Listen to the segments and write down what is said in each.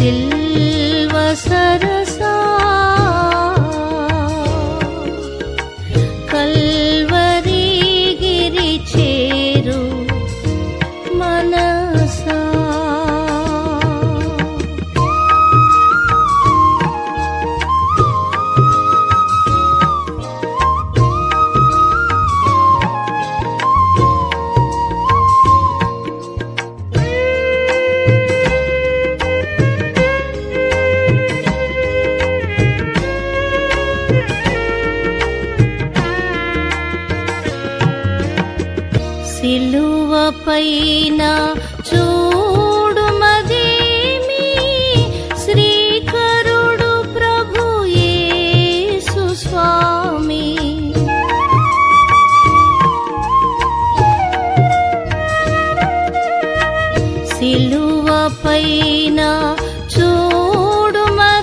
సిల్వ సరసా Calvary గిరి చేరు మనసా. సిలువ పైన చూడుమదేమి శ్రీకరుడు ప్రభు యేసు స్వామి. సిలువ పైన చూడుమదేమి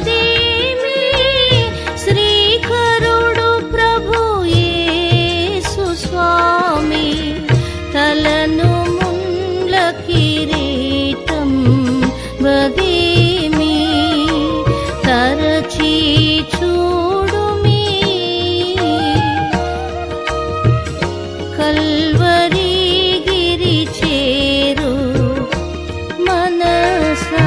శ్రీకరుడు ప్రభు యేసు స్వామి. తలను ముండ్ల కిరీటం వదేమి తరచి చూడుమి కల్వరి గిరి చేరు మనసా.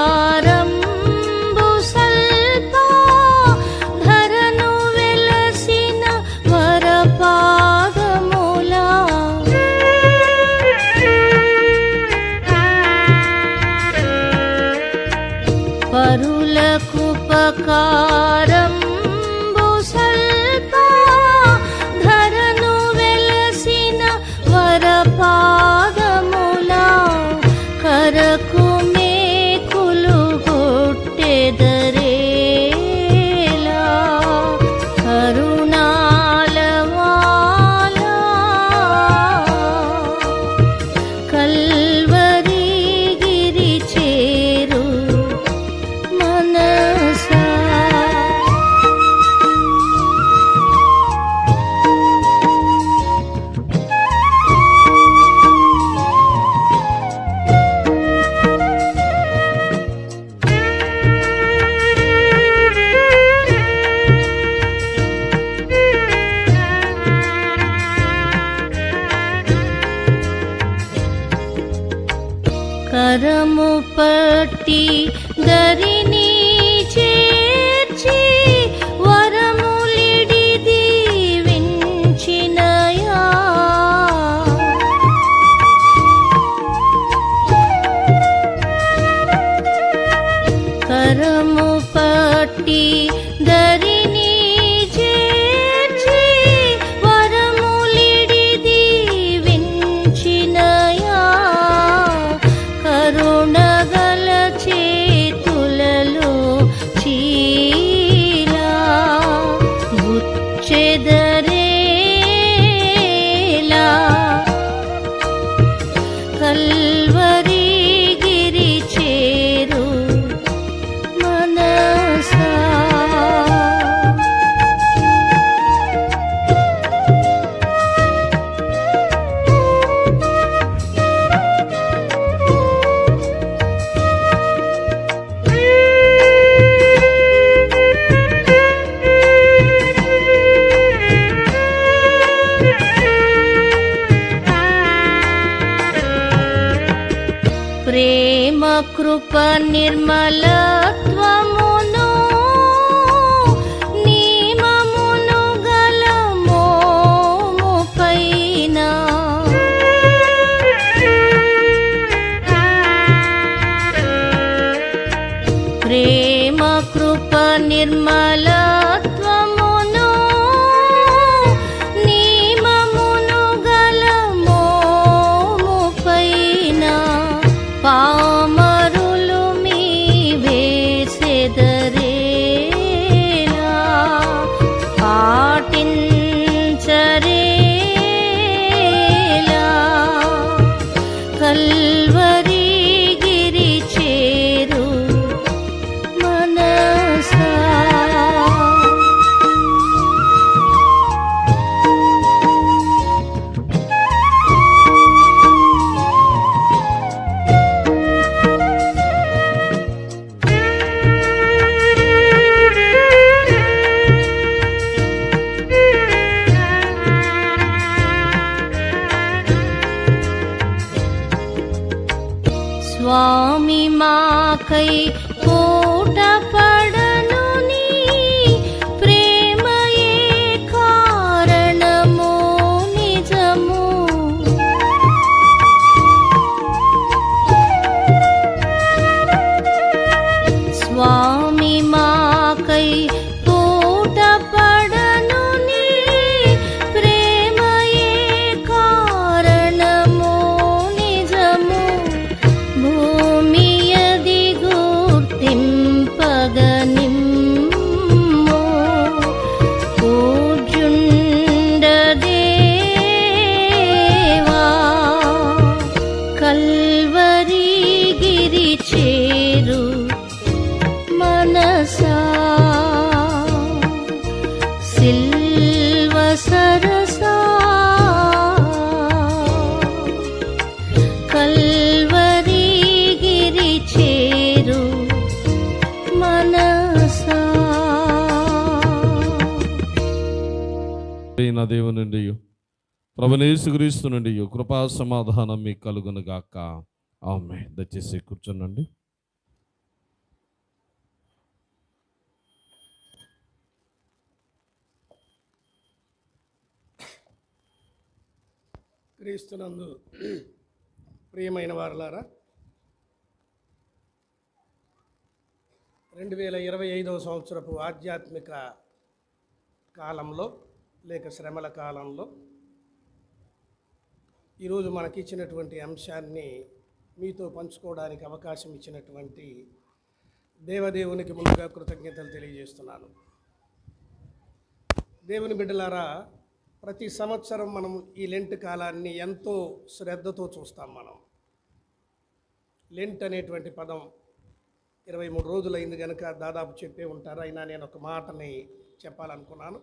పరులకుపకారంబు సల్ప ధరను వెలసిన వరపాదములా. పరులకుపకారంబు సల్ప ధరను వెలసిన వరపాదములా. కరకు మేకులు కొట్టెదరేలా కరుణాలవాలా. కల్వరి గిరి చేరు మనసా. కరము పట్టి దరిని చేర్చి వరములిడి దీవించినయా. కరము పట్టి దరిని చేర్చి వరములిడి దీవించినయా. కరుణగల చేతులలో చీలా గుచ్చెదరేలా. కల్వరి గిరి చేరు మనసా. ప్రేమ కృప నిర్మలత్వమును నియమమును గల మోము పైన. ప్రేమ కృప నిర్మలత్వమును నియమమును గల మోము పైన. పామరులు మీ మాకై పూట పడను నీ ప్రేమయే కారణము నిజము. స్వామి మాకై పూట పడను నీ ప్రేమయే కారణము నిజము. భూమియది గుర్తింపగనిమ్ము పూజ్యుండదేవా. కల్వరి గిరి చేరు మనసా సిల్వ సరసా. కల్వరి గిరి చేరు మనసా. నా దేవుని నుండి ప్రభువైన యేసుక్రీస్తు నుండి కృపా సమాధానం మీకు కలుగును గాక. ఆమేన్. దయచేసి కూర్చోండి. క్రీస్తునందు ప్రియమైన వారలారా, 2025వ సంవత్సరపు ఆధ్యాత్మిక కాలంలో లేక శ్రమల కాలంలో ఈరోజు మనకిచ్చినటువంటి అంశాన్ని మీతో పంచుకోవడానికి అవకాశం ఇచ్చినటువంటి దేవదేవునికి ముందుగా కృతజ్ఞతలు తెలియజేస్తున్నాను. దేవుని బిడ్డలారా, ప్రతి సంవత్సరం మనం ఈ లెంట్ కాలాన్ని ఎంతో శ్రద్ధతో చూస్తాం. మనం లెంట్ అనేటువంటి పదం 23 రోజులైంది కనుక దాదాపు చెప్పే ఉంటారు. అయినా నేను ఒక మాటని చెప్పాలనుకున్నాను.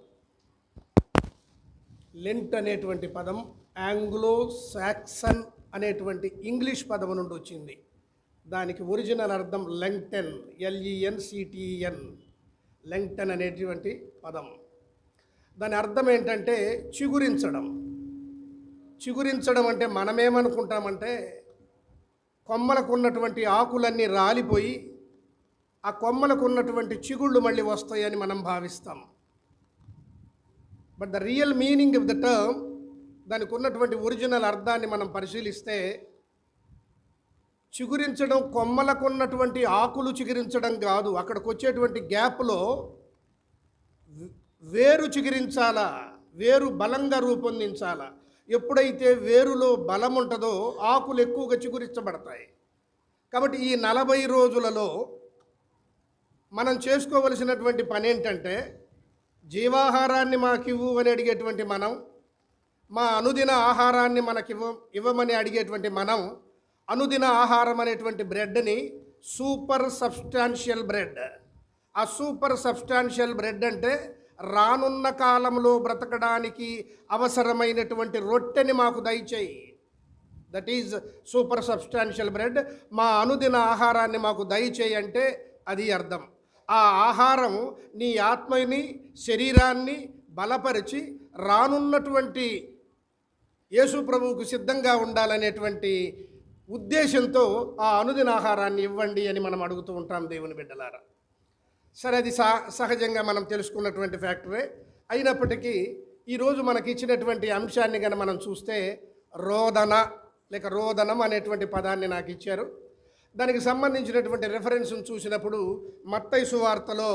లెంట్ అనేటువంటి పదం ఆంగ్లో సాక్సన్ అనేటువంటి ఇంగ్లీష్ పదం నుండి వచ్చింది. దానికి ఒరిజినల్ అర్థం లెంగ్టెన్, LENCTEN, లెంగ్టెన్ అనేటువంటి పదం. దాని అర్థం ఏంటంటే చిగురించడం. చిగురించడం అంటే మనమేమనుకుంటామంటే కొమ్మలకు ఉన్నటువంటి ఆకులన్నీ రాలిపోయి ఆ కొమ్మలకు ఉన్నటువంటి చిగుళ్ళు మళ్ళీ వస్తాయని మనం భావిస్తాం. But the real meaning of the term, దానికి ఉన్నటువంటి ఒరిజినల్ అర్థాన్ని మనం పరిశీలిస్తే, చిగురించడం కొమ్మలకు ఉన్నటువంటి ఆకులు చిగురించడం కాదు. అక్కడికి వచ్చేటువంటి గ్యాప్లో వేరు చిగురించాలా, వేరు బలంగా రూపొందించాలా. ఎప్పుడైతే వేరులో బలం ఉంటుందో ఆకులు ఎక్కువగా చిగురించబడతాయి. కాబట్టి ఈ 40 రోజులలో మనం చేసుకోవలసినటువంటి పని ఏంటంటే, జీవాహారాన్ని మాకివ్వు అని అడిగేటువంటి మనం, మా అనుదిన ఆహారాన్ని ఇవ్వమని అడిగేటువంటి మనం, అనుదిన ఆహారం అనేటువంటి బ్రెడ్ని సూపర్ సబ్స్టాన్షియల్ బ్రెడ్. ఆ సూపర్ సబ్స్టాన్షియల్ బ్రెడ్ అంటే రానున్న కాలంలో బ్రతకడానికి అవసరమైనటువంటి రొట్టెని మాకు దయచేయి. That is super substantial bread. మా అనుదిన ఆహారాన్ని మాకు దయచేయి అంటే అది అర్థం. ఆ ఆహారం నీ ఆత్మని, శరీరాన్ని బలపరిచి రానున్నటువంటి యేసు ప్రభువుకు సిద్ధంగా ఉండాలనేటువంటి ఉద్దేశంతో ఆ అనుదిన ఆహారాన్ని ఇవ్వండి అని మనం అడుగుతూ ఉంటాం దేవుని బిడ్డలారా. సరే, అది సహజంగా మనం తెలుసుకున్నటువంటి ఫ్యాక్టరే. అయినప్పటికీ ఈరోజు మనకి ఇచ్చినటువంటి అంశాన్ని కనుక మనం చూస్తే, రోదన లేక రోదనం అనేటువంటి పదాన్ని నాకు ఇచ్చారు. దానికి సంబంధించినటువంటి రెఫరెన్స్ను చూసినప్పుడు మత్తయి సువార్తలో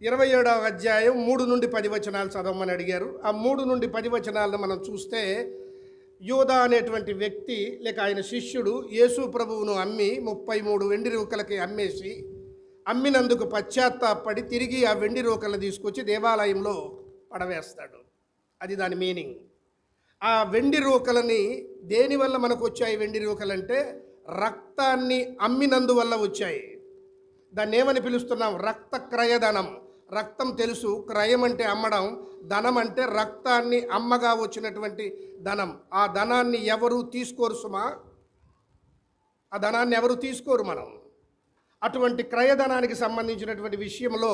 27వ అధ్యాయం 3 నుండి 10 వచనాలు చదవమని అడిగారు. ఆ 3 నుండి 10 వచనాలను మనం చూస్తే, యోధా అనేటువంటి వ్యక్తి లేక ఆయన శిష్యుడు యేసు ప్రభువును అమ్మి 33 వెండి రూకలకి అమ్మేసి, అమ్మినందుకు పశ్చాత్తాపడి తిరిగి ఆ వెండి రూకలను తీసుకొచ్చి దేవాలయంలో పడవేస్తాడు. అది దాని మీనింగ్. ఆ వెండి రూకలని దేనివల్ల మనకు వచ్చాయి? వెండి రూకలంటే రక్తాన్ని అమ్మినందువల్ల వచ్చాయి. దాన్ని ఏమని పిలుస్తున్నాం? రక్త క్రయధనం. రక్తం తెలుసు, క్రయం అంటే అమ్మడం, ధనం అంటే రక్తాన్ని అమ్మగా వచ్చినటువంటి ధనం. ఆ ధనాన్ని ఎవరు తీసుకోరు సుమా, ఆ ధనాన్ని ఎవరు తీసుకోరు. మనం అటువంటి క్రయధనానికి సంబంధించినటువంటి విషయంలో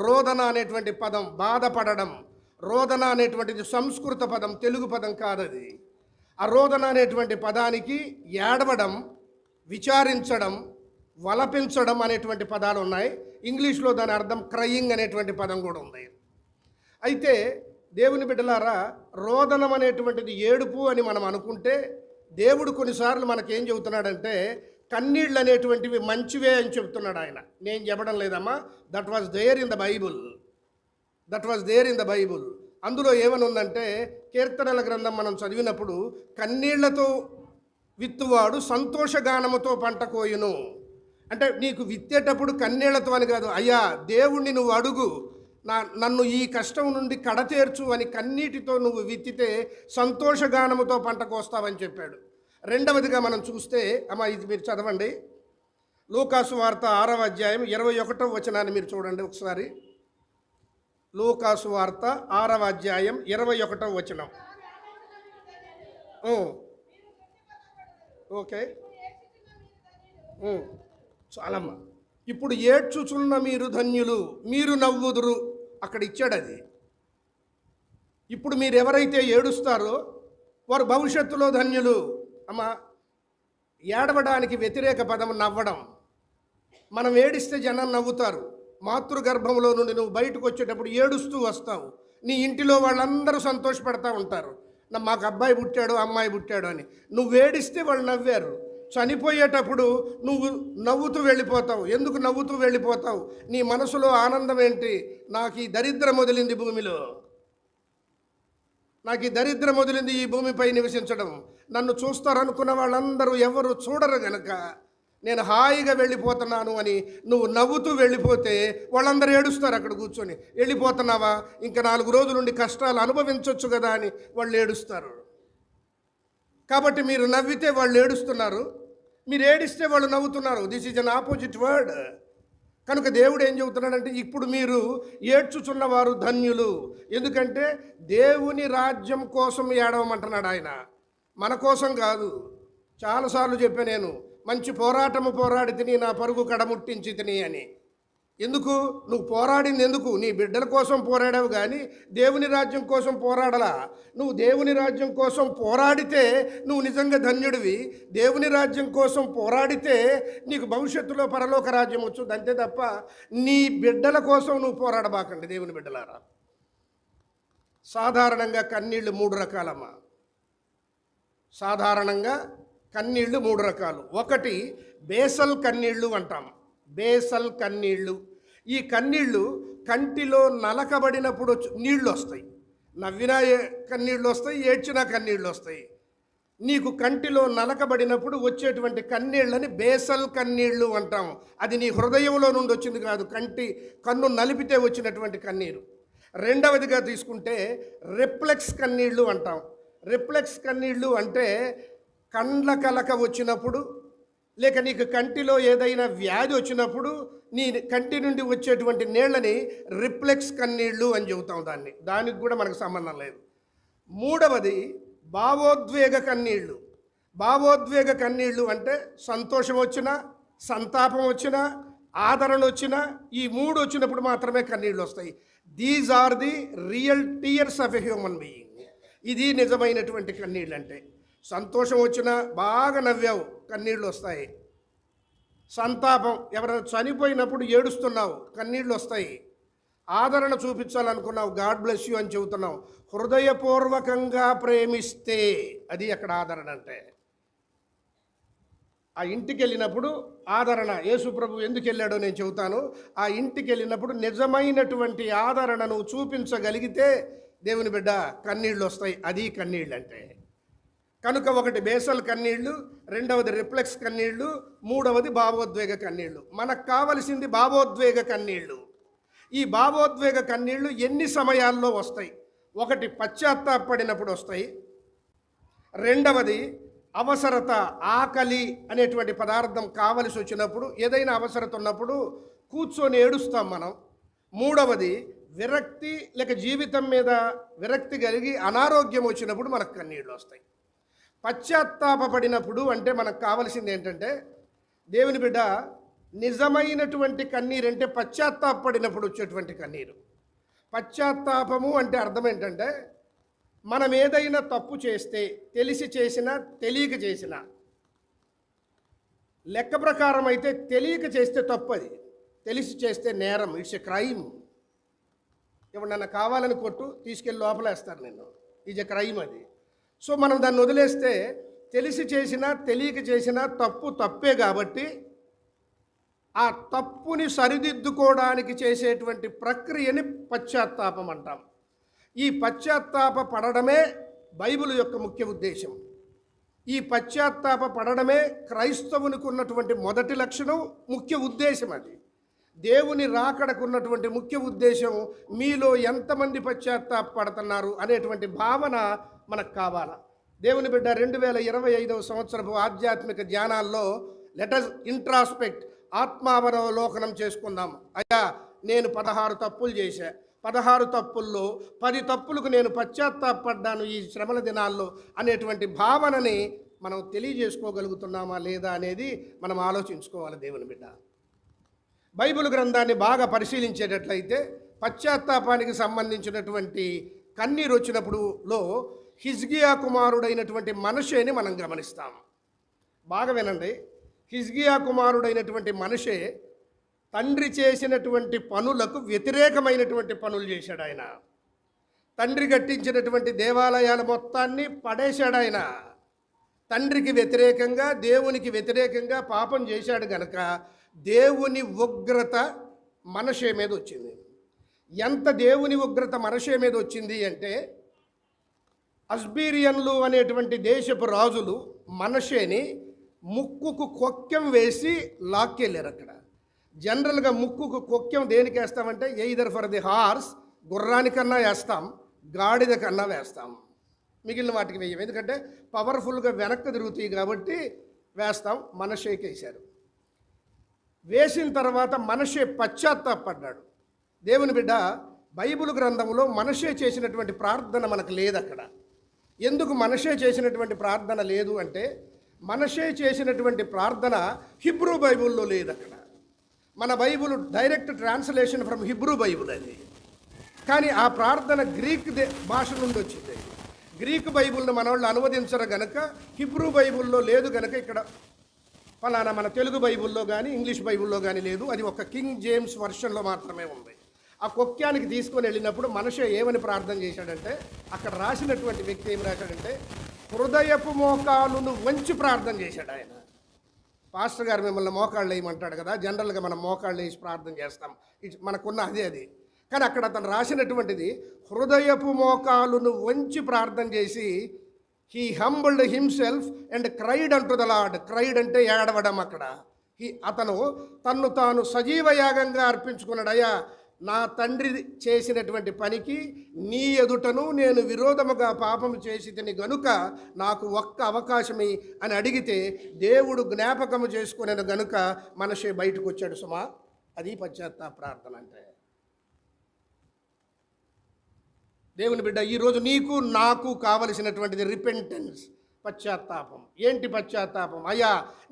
రోదన అనేటువంటి పదం, బాధపడడం. రోదన అనేటువంటిది సంస్కృత పదం, తెలుగు పదం కాదది. ఆ రోదన అనేటువంటి పదానికి ఏడవడం, విచారించడం, వలపించడం అనేటువంటి పదాలు ఉన్నాయి. ఇంగ్లీష్లో దాని అర్థం క్రయింగ్ అనేటువంటి పదం కూడా ఉంది. అయితే దేవుని బిడ్డలారా, రోదనం అనేటువంటిది ఏడుపు అని మనం అనుకుంటే, దేవుడు కొన్నిసార్లు మనకేం చెబుతున్నాడంటే కన్నీళ్ళు అనేటువంటివి మంచివే అని చెబుతున్నాడు ఆయన. నేను చెప్పడం లేదమ్మా, that was there in the Bible. అందులో ఏమని ఉందంటే, కీర్తనల గ్రంథం మనం చదివినప్పుడు కన్నీళ్లతో విత్తువాడు సంతోషగానముతో పంట కోయును అంటే, నీకు విత్తేటప్పుడు కన్నీళ్లతో అని కాదు, అయ్యా దేవుణ్ణి నువ్వు అడుగు, నన్ను ఈ కష్టం నుండి కడతేర్చు అని కన్నీటితో నువ్వు విత్తితే సంతోషగానముతో పంట కోస్తావని చెప్పాడు. రెండవదిగా మనం చూస్తే, అమ్మ ఇది మీరు చదవండి, లూకాసు వార్త 6వ అధ్యాయం 21వ వచనాన్ని మీరు చూడండి ఒకసారి. లూకాసు వార్త 6వ అధ్యాయం 21వ వచనం. ఓకే, చాలమ్మా. ఇప్పుడు ఏడ్చుచున్న మీరు ధన్యులు, మీరు నవ్వుదురు. అక్కడ ఇచ్చాడు అది. ఇప్పుడు మీరు ఎవరైతే ఏడుస్తారో వారు భవిష్యత్తులో ధన్యులు. అమ్మ, ఏడవడానికి వ్యతిరేక పదం నవ్వడం. మనం ఏడిస్తే జనం నవ్వుతారు. మాతృగర్భంలో నుండి నువ్వు బయటకు వచ్చేటప్పుడు ఏడుస్తూ వస్తావు. నీ ఇంటిలో వాళ్ళందరూ సంతోషపడతా ఉంటారు, మాకు అబ్బాయి పుట్టాడు, అమ్మాయి పుట్టాడు అని. నువ్వు ఏడిస్తే వాళ్ళు నవ్వారు. చనిపోయేటప్పుడు నువ్వు నవ్వుతూ వెళ్ళిపోతావు. ఎందుకు నవ్వుతూ వెళ్ళిపోతావు? నీ మనసులో ఆనందం ఏంటి? నాకు ఈ దరిద్రం వదిలింది భూమిలో, నాకు ఈ దరిద్రం వదిలింది ఈ భూమిపై నివసించడం. నన్ను చూస్తారనుకున్న వాళ్ళందరూ ఎవరు చూడరు గనక నేను హాయిగా వెళ్ళిపోతున్నాను అని నువ్వు నవ్వుతూ వెళ్ళిపోతే వాళ్ళందరూ ఏడుస్తారు. అక్కడ కూర్చొని, వెళ్ళిపోతున్నావా, ఇంకా 4 రోజులుండి కష్టాలు అనుభవించవచ్చు కదా అని వాళ్ళు ఏడుస్తారు. కాబట్టి మీరు నవ్వితే వాళ్ళు ఏడుస్తున్నారు, మీరు ఏడిస్తే వాళ్ళు నవ్వుతున్నారు. This is an opposite word. కనుక దేవుడు ఏం చెబుతున్నాడంటే, ఇప్పుడు మీరు ఏడ్చుచున్నవారు ధన్యులు. ఎందుకంటే దేవుని రాజ్యం కోసం ఏడవమంటున్నాడు ఆయన, మన కోసం కాదు. చాలాసార్లు చెప్పా నేను, మంచి పోరాటము పోరాడి తిని నా పరుగు కడముట్టించి తిని అని. ఎందుకు నువ్వు పోరాడింది? ఎందుకు? నీ బిడ్డల కోసం పోరాడావు కానీ దేవుని రాజ్యం కోసం పోరాడలా. నువ్వు దేవుని రాజ్యం కోసం పోరాడితే నువ్వు నిజంగా ధన్యుడివి. దేవుని రాజ్యం కోసం పోరాడితే నీకు భవిష్యత్తులో పరలోక రాజ్యం వచ్చు. అంతే తప్ప నీ బిడ్డల కోసం నువ్వు పోరాడబాకండి. దేవుని బిడ్డలారా, సాధారణంగా కన్నీళ్ళు 3 రకాలమ్మా. సాధారణంగా కన్నీళ్ళు 3 రకాలు. ఒకటి బేసల్ కన్నీళ్ళు అంటాం. బేసల్ కన్నీళ్ళు. ఈ కన్నీళ్ళు కంటిలో నలకబడినప్పుడు నీళ్ళు వస్తాయి. నవ్వినా కన్నీళ్ళు వస్తాయి, ఏడ్చినా కన్నీళ్ళు వస్తాయి. నీకు కంటిలో నలకబడినప్పుడు వచ్చేటువంటి కన్నీళ్ళని బేసల్ కన్నీళ్ళు అంటాం. అది నీ హృదయంలో నుండి వచ్చింది కాదు, కన్ను నలిపితే వచ్చినటువంటి కన్నీరు. రెండవదిగా తీసుకుంటే రిఫ్లెక్స్ కన్నీళ్ళు అంటాం. రిఫ్లెక్స్ కన్నీళ్ళు అంటే కండ్ల కలక వచ్చినప్పుడు, లేక నీకు కంటిలో ఏదైనా వ్యాధి వచ్చినప్పుడు నీ కంటి నుండి వచ్చేటువంటి నీళ్ళని రిఫ్లెక్స్ కన్నీళ్ళు అని చెబుతాం. దానికి కూడా మనకు సంబంధం లేదు. మూడవది భావోద్వేగ కన్నీళ్ళు. భావోద్వేగ కన్నీళ్ళు అంటే సంతోషం వచ్చినా, సంతాపం వచ్చినా, ఆదరణ వచ్చినా, ఈ 3 వచ్చినప్పుడు మాత్రమే కన్నీళ్ళు వస్తాయి. These are the real tears of a human being. ఇది నిజమైనటువంటి కన్నీళ్ళు అంటే. సంతోషం వచ్చినా బాగా నవ్వావు, కన్నీళ్ళు వస్తాయి. సంతాపం, ఎవరైనా చనిపోయినప్పుడు ఏడుస్తున్నావు, కన్నీళ్ళు వస్తాయి. ఆదరణ చూపించాలనుకున్నావు, గాడ్ బ్లెస్ యూ అని చెబుతున్నావు. హృదయపూర్వకంగా ప్రేమిస్తే అది అక్కడ ఆదరణ అంటే. ఆ ఇంటికి వెళ్ళినప్పుడు ఆదరణ. యేసు ప్రభు ఎందుకు వెళ్ళాడో నేను చెబుతాను. ఆ ఇంటికి వెళ్ళినప్పుడు నిజమైనటువంటి ఆదరణను చూపించగలిగితే దేవుని బిడ్డ కన్నీళ్ళు వస్తాయి. అది కన్నీళ్ళు అంటే. కనుక ఒకటి బేసల్ కన్నీళ్ళు, రెండవది రిఫ్లెక్స్ కన్నీళ్ళు, మూడవది భావోద్వేగ కన్నీళ్ళు. మనకు కావలసింది భావోద్వేగ కన్నీళ్ళు. ఈ భావోద్వేగ కన్నీళ్ళు ఎన్ని సమయాల్లో వస్తాయి? ఒకటి పశ్చాత్తాపడినప్పుడు వస్తాయి. రెండవది అవసరత, ఆకలి అనేటువంటి పదార్థం కావలసి వచ్చినప్పుడు, ఏదైనా అవసరత ఉన్నప్పుడు కూర్చొని ఏడుస్తాం మనం. మూడవది విరక్తి, లేక జీవితం మీద విరక్తి కలిగి అనారోగ్యం వచ్చినప్పుడు మనకు కన్నీళ్ళు వస్తాయి. పశ్చాత్తాపడినప్పుడు అంటే మనకు కావలసింది ఏంటంటే, దేవుని బిడ్డ, నిజమైనటువంటి కన్నీరు అంటే పశ్చాత్తాపడినప్పుడు వచ్చేటువంటి కన్నీరు. పశ్చాత్తాపము అంటే అర్థం ఏంటంటే, మనం ఏదైనా తప్పు చేస్తే, తెలిసి చేసినా తెలియక చేసినా, లెక్క ప్రకారం అయితే తెలియక చేస్తే తప్పు, అది తెలిసి చేస్తే నేరం, ఇట్స్ ఎ క్రైమ్. ఎవరన్నా కావాలని కొట్టు, తీసుకెళ్ళి లోపలేస్తారు నిన్ను, ఈజ్ ఎ క్రైమ్ అది. సో మనం దాన్ని వదిలేస్తే తెలిసి చేసినా తెలియక చేసినా తప్పు తప్పే కాబట్టి ఆ తప్పుని సరిదిద్దుకోవడానికి చేసేటువంటి ప్రక్రియని పశ్చాత్తాపం అంటాం. ఈ పశ్చాత్తాప పడడమే బైబిల్ యొక్క ముఖ్య ఉద్దేశం. ఈ పశ్చాత్తాప పడడమే క్రైస్తవునికి ఉన్నటువంటి మొదటి లక్షణం, ముఖ్య ఉద్దేశం. అది దేవుని రాకడకున్నటువంటి ముఖ్య ఉద్దేశం. మీలో ఎంతమంది పశ్చాత్తాప పడుతున్నారు అనేటువంటి భావన మనకు కావాలా. దేవుని బిడ్డ 2025వ సంవత్సరపు ఆధ్యాత్మిక ధ్యానాల్లో లెటస్ ఇంట్రాస్పెక్ట్, ఆత్మావలోకనం చేసుకుందాం. అయ్యా, నేను 16 తప్పులు చేశా, 16 తప్పుల్లో 10 తప్పులకు నేను పశ్చాత్తాపడ్డాను ఈ శ్రమల దినాల్లో అనేటువంటి భావనని మనం తెలియజేసుకోగలుగుతున్నామా లేదా అనేది మనం ఆలోచించుకోవాలి. దేవుని బిడ్డ, బైబిల్ గ్రంథాన్ని బాగా పరిశీలించేటట్లయితే పశ్చాత్తాపానికి సంబంధించినటువంటి కన్నీరు వచ్చినప్పుడులో హిజ్కియా కుమారుడైనటువంటి మనషేని మనం గమనిస్తాం. బాగా వినండి. హిజ్కియా కుమారుడైనటువంటి మనషే తండ్రి చేసినటువంటి పనులకు వ్యతిరేకమైనటువంటి పనులు చేశాడు. ఆయన తండ్రి కట్టించినటువంటి దేవాలయాల మొత్తాన్ని పడేశాడు. ఆయన తండ్రికి వ్యతిరేకంగా, దేవునికి వ్యతిరేకంగా పాపం చేశాడు గనక దేవుని ఉగ్రత మనషే మీద వచ్చింది. ఎంత దేవుని ఉగ్రత మనషే మీద వచ్చింది అంటే, అస్బీరియన్లు అనేటువంటి దేశపు రాజులు మనషేని ముక్కుకు కొక్కెం వేసి లాక్కెళ్ళారు. అక్కడ జనరల్గా ముక్కుకు కొక్కెం దేనికి వేస్తామంటే, ఎయిదర్ ఫర్ ది హార్స్, గుర్రానికన్నా వేస్తాం, గాడిద కన్నా వేస్తాం, మిగిలిన వాటికి వేయం. ఎందుకంటే పవర్ఫుల్గా వెనక్కి తిరుగుతాయి కాబట్టి వేస్తాం. మనషేకి వేశారు. వేసిన తర్వాత మనషే పశ్చాత్తాపడ్డాడు. దేవుని బిడ్డ, బైబిల్ గ్రంథంలో మనషే చేసినటువంటి ప్రార్థన మనకు లేదు అక్కడ. ఎందుకు మనషే చేసినటువంటి ప్రార్థన లేదు అంటే, మనషే చేసినటువంటి ప్రార్థన హిబ్రూ బైబిల్లో లేదు అక్కడ. మన Bible direct translation from Hebrew Bible అది. కానీ ఆ ప్రార్థన గ్రీక్ భాష నుండి వచ్చింది. గ్రీక్ బైబిల్ని మన వాళ్ళు అనువదించరు గనక, హిబ్రూ బైబిల్లో లేదు గనక ఇక్కడ ఫలానా మన తెలుగు బైబిల్లో కానీ ఇంగ్లీష్ బైబిల్లో కానీ లేదు. అది ఒక కింగ్ జేమ్స్ వర్షన్లో మాత్రమే ఉంది. ఆ కొక్యానికి తీసుకొని వెళ్ళినప్పుడు మనషే ఏమని ప్రార్థన చేశాడంటే, అక్కడ రాసినటువంటి వ్యక్తి ఏమి రాశాడంటే, హృదయపు మోకాలును వంచి ప్రార్థన చేశాడు ఆయన. పాస్టర్ గారు మిమ్మల్ని మోకాళ్ళు వేయమంటాడు కదా, జనరల్గా మనం మోకాళ్ళు వేసి ప్రార్థన చేస్తాం, మనకున్న అది. కానీ అక్కడ అతను రాసినటువంటిది హృదయపు మోకాలును వంచి ప్రార్థన చేసి, he humbled himself and cried unto the lord. Cried అంటే ఏడవడం. అక్కడ అతను తన్ను తాను సజీవ యాగంగా అర్పించుకున్నాడు. అయ్యా, నా తండ్రి చేసినటువంటి పనికి నీ ఎదుటను నేను విరోధముగా పాపం చేసి తిని గనుక నాకు ఒక్క అవకాశమే అని అడిగితే దేవుడు జ్ఞాపకము చేసుకునేను గనుక మనషే బయటకు వచ్చాడు. సుమా, అది పశ్చాత్తాప ప్రార్థన అంటే. దేవుని బిడ్డ, ఈరోజు నీకు నాకు కావలసినటువంటిది రిపెంటెన్స్, పశ్చాత్తాపం. ఏంటి పశ్చాత్తాపం? అయ్యా,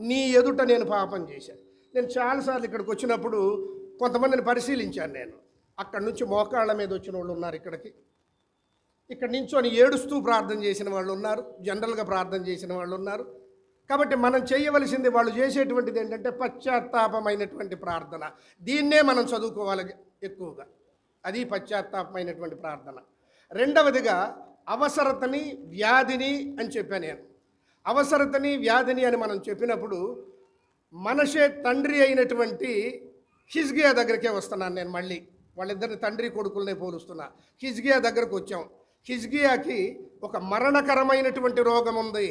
నీ ఎదుట నేను పాపం చేశాను. నేను చాలాసార్లు ఇక్కడికి వచ్చినప్పుడు కొంతమందిని పరిశీలించాను. నేను అక్కడి నుంచి మోకాళ్ళ మీద వచ్చిన వాళ్ళు ఉన్నారు, ఇక్కడ నించొని ఏడుస్తూ ప్రార్థన చేసిన వాళ్ళు ఉన్నారు, జనరల్గా ప్రార్థన చేసిన వాళ్ళు ఉన్నారు. కాబట్టి మనం చేయవలసింది, వాళ్ళు చేసేటువంటిది ఏంటంటే పశ్చాత్తాపమైనటువంటి ప్రార్థన. దీన్నే మనం చదువుకోవాలి ఎక్కువగా. అది పశ్చాత్తాపమైనటువంటి ప్రార్థన. రెండవదిగా అవసరతని, వ్యాధిని అని చెప్పాను నేను. అవసరతని, వ్యాధిని అని మనం చెప్పినప్పుడు మనషే తండ్రి అయినటువంటి హిజ్కియా దగ్గరికే వస్తున్నాను నేను. మళ్ళీ వాళ్ళిద్దరిని తండ్రి కొడుకులనే పోలుస్తున్నా. హిజ్కియా దగ్గరకు వచ్చాం. హిజ్కియాకి ఒక మరణకరమైనటువంటి రోగం ఉంది.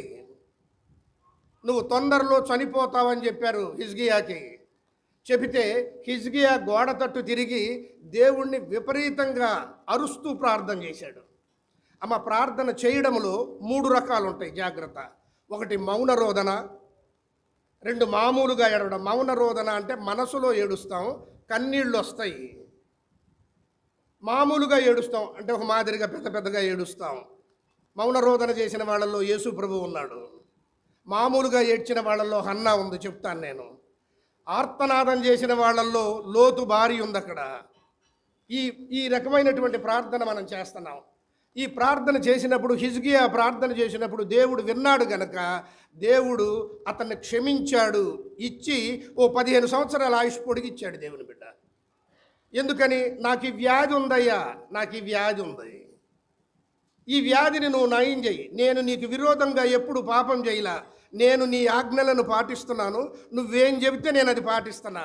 నువ్వు తొందరలో చనిపోతావని చెప్పారు హిజ్కియాకి. చెబితే హిజ్కియా గోడ తట్టు తిరిగి దేవుణ్ణి విపరీతంగా అరుస్తూ ప్రార్థన చేశాడు. అమ్మ, ప్రార్థన చేయడంలో 3 రకాలు ఉంటాయి, జాగ్రత్త. ఒకటి మౌన రోదన, 2 మామూలుగా ఏడవడం. మౌన రోదన అంటే మనసులో ఏడుస్తాం, కన్నీళ్ళు వస్తాయి. మామూలుగా ఏడుస్తాం అంటే ఒక మాదిరిగా పెద్ద పెద్దగా ఏడుస్తాం. మౌన రోదన చేసిన వాళ్ళల్లో యేసు ప్రభు ఉన్నాడు. మామూలుగా ఏడ్చిన వాళ్ళల్లో హన్నా ఉంది, చెప్తాను నేను. ఆర్తనాదం చేసిన వాళ్ళల్లో లోతు భార్య ఉంది అక్కడ. ఈ రకమైనటువంటి ప్రార్థన మనం చేస్తున్నాం. ఈ ప్రార్థన చేసినప్పుడు, హిజ్కియా ప్రార్థన చేసినప్పుడు దేవుడు విన్నాడు గనక దేవుడు అతన్ని క్షమించాడు, ఇచ్చి ఓ 15 సంవత్సరాల ఆయుష్ పొడిగిచ్చాడు దేవుని బిడ్డ. ఎందుకని? నాకు ఈ వ్యాధి ఉందయ్యా, నాకు ఈ వ్యాధి ఉంది, ఈ వ్యాధిని నువ్వు నయం చెయ్యి, నేను నీకు విరోధంగా ఎప్పుడు పాపం చేయలా, నేను నీ ఆజ్ఞలను పాటిస్తున్నాను, నువ్వేం చెబితే నేను అది పాటిస్తున్నా.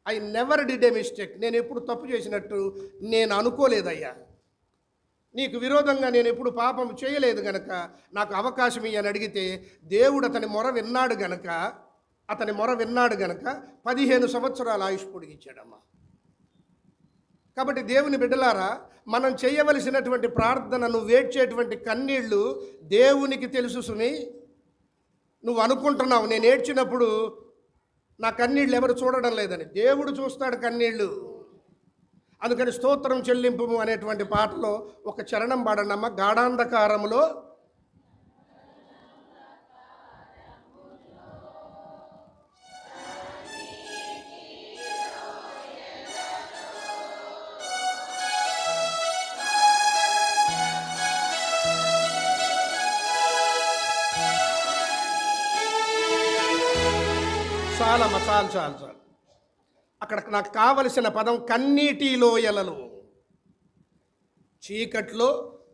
I never did a mistake, నేను ఎప్పుడు తప్పు చేసినట్టు నేను అనుకోలేదయ్యా, నీకు విరోధంగా నేను ఎప్పుడు పాపం చేయలేదు గనక నాకు అవకాశం ఇయ్యని అడిగితే దేవుడు అతని మొర విన్నాడు గనక 15 సంవత్సరాల ఆయుష్ పొడిగించాడమ్మా. కాబట్టి దేవుని బిడ్డలారా, మనం చేయవలసినటువంటి ప్రార్థన, నువ్వు ఏడ్చేటువంటి కన్నీళ్ళు దేవునికి తెలుసు సుమి. నువ్వు అనుకుంటున్నావు నేను ఏడ్చినప్పుడు నా కన్నీళ్ళు ఎవరు చూడడం లేదని. దేవుడు చూస్తాడు కన్నీళ్ళు. అందుకని స్తోత్రం చెల్లింపు అనేటువంటి పాటలో ఒక చరణం పాడనమ్మ. గాఢాంధకారములో చాలు. అక్కడ నాకు కావలసిన పదం కన్నీటి లోయలలో, చీకట్లో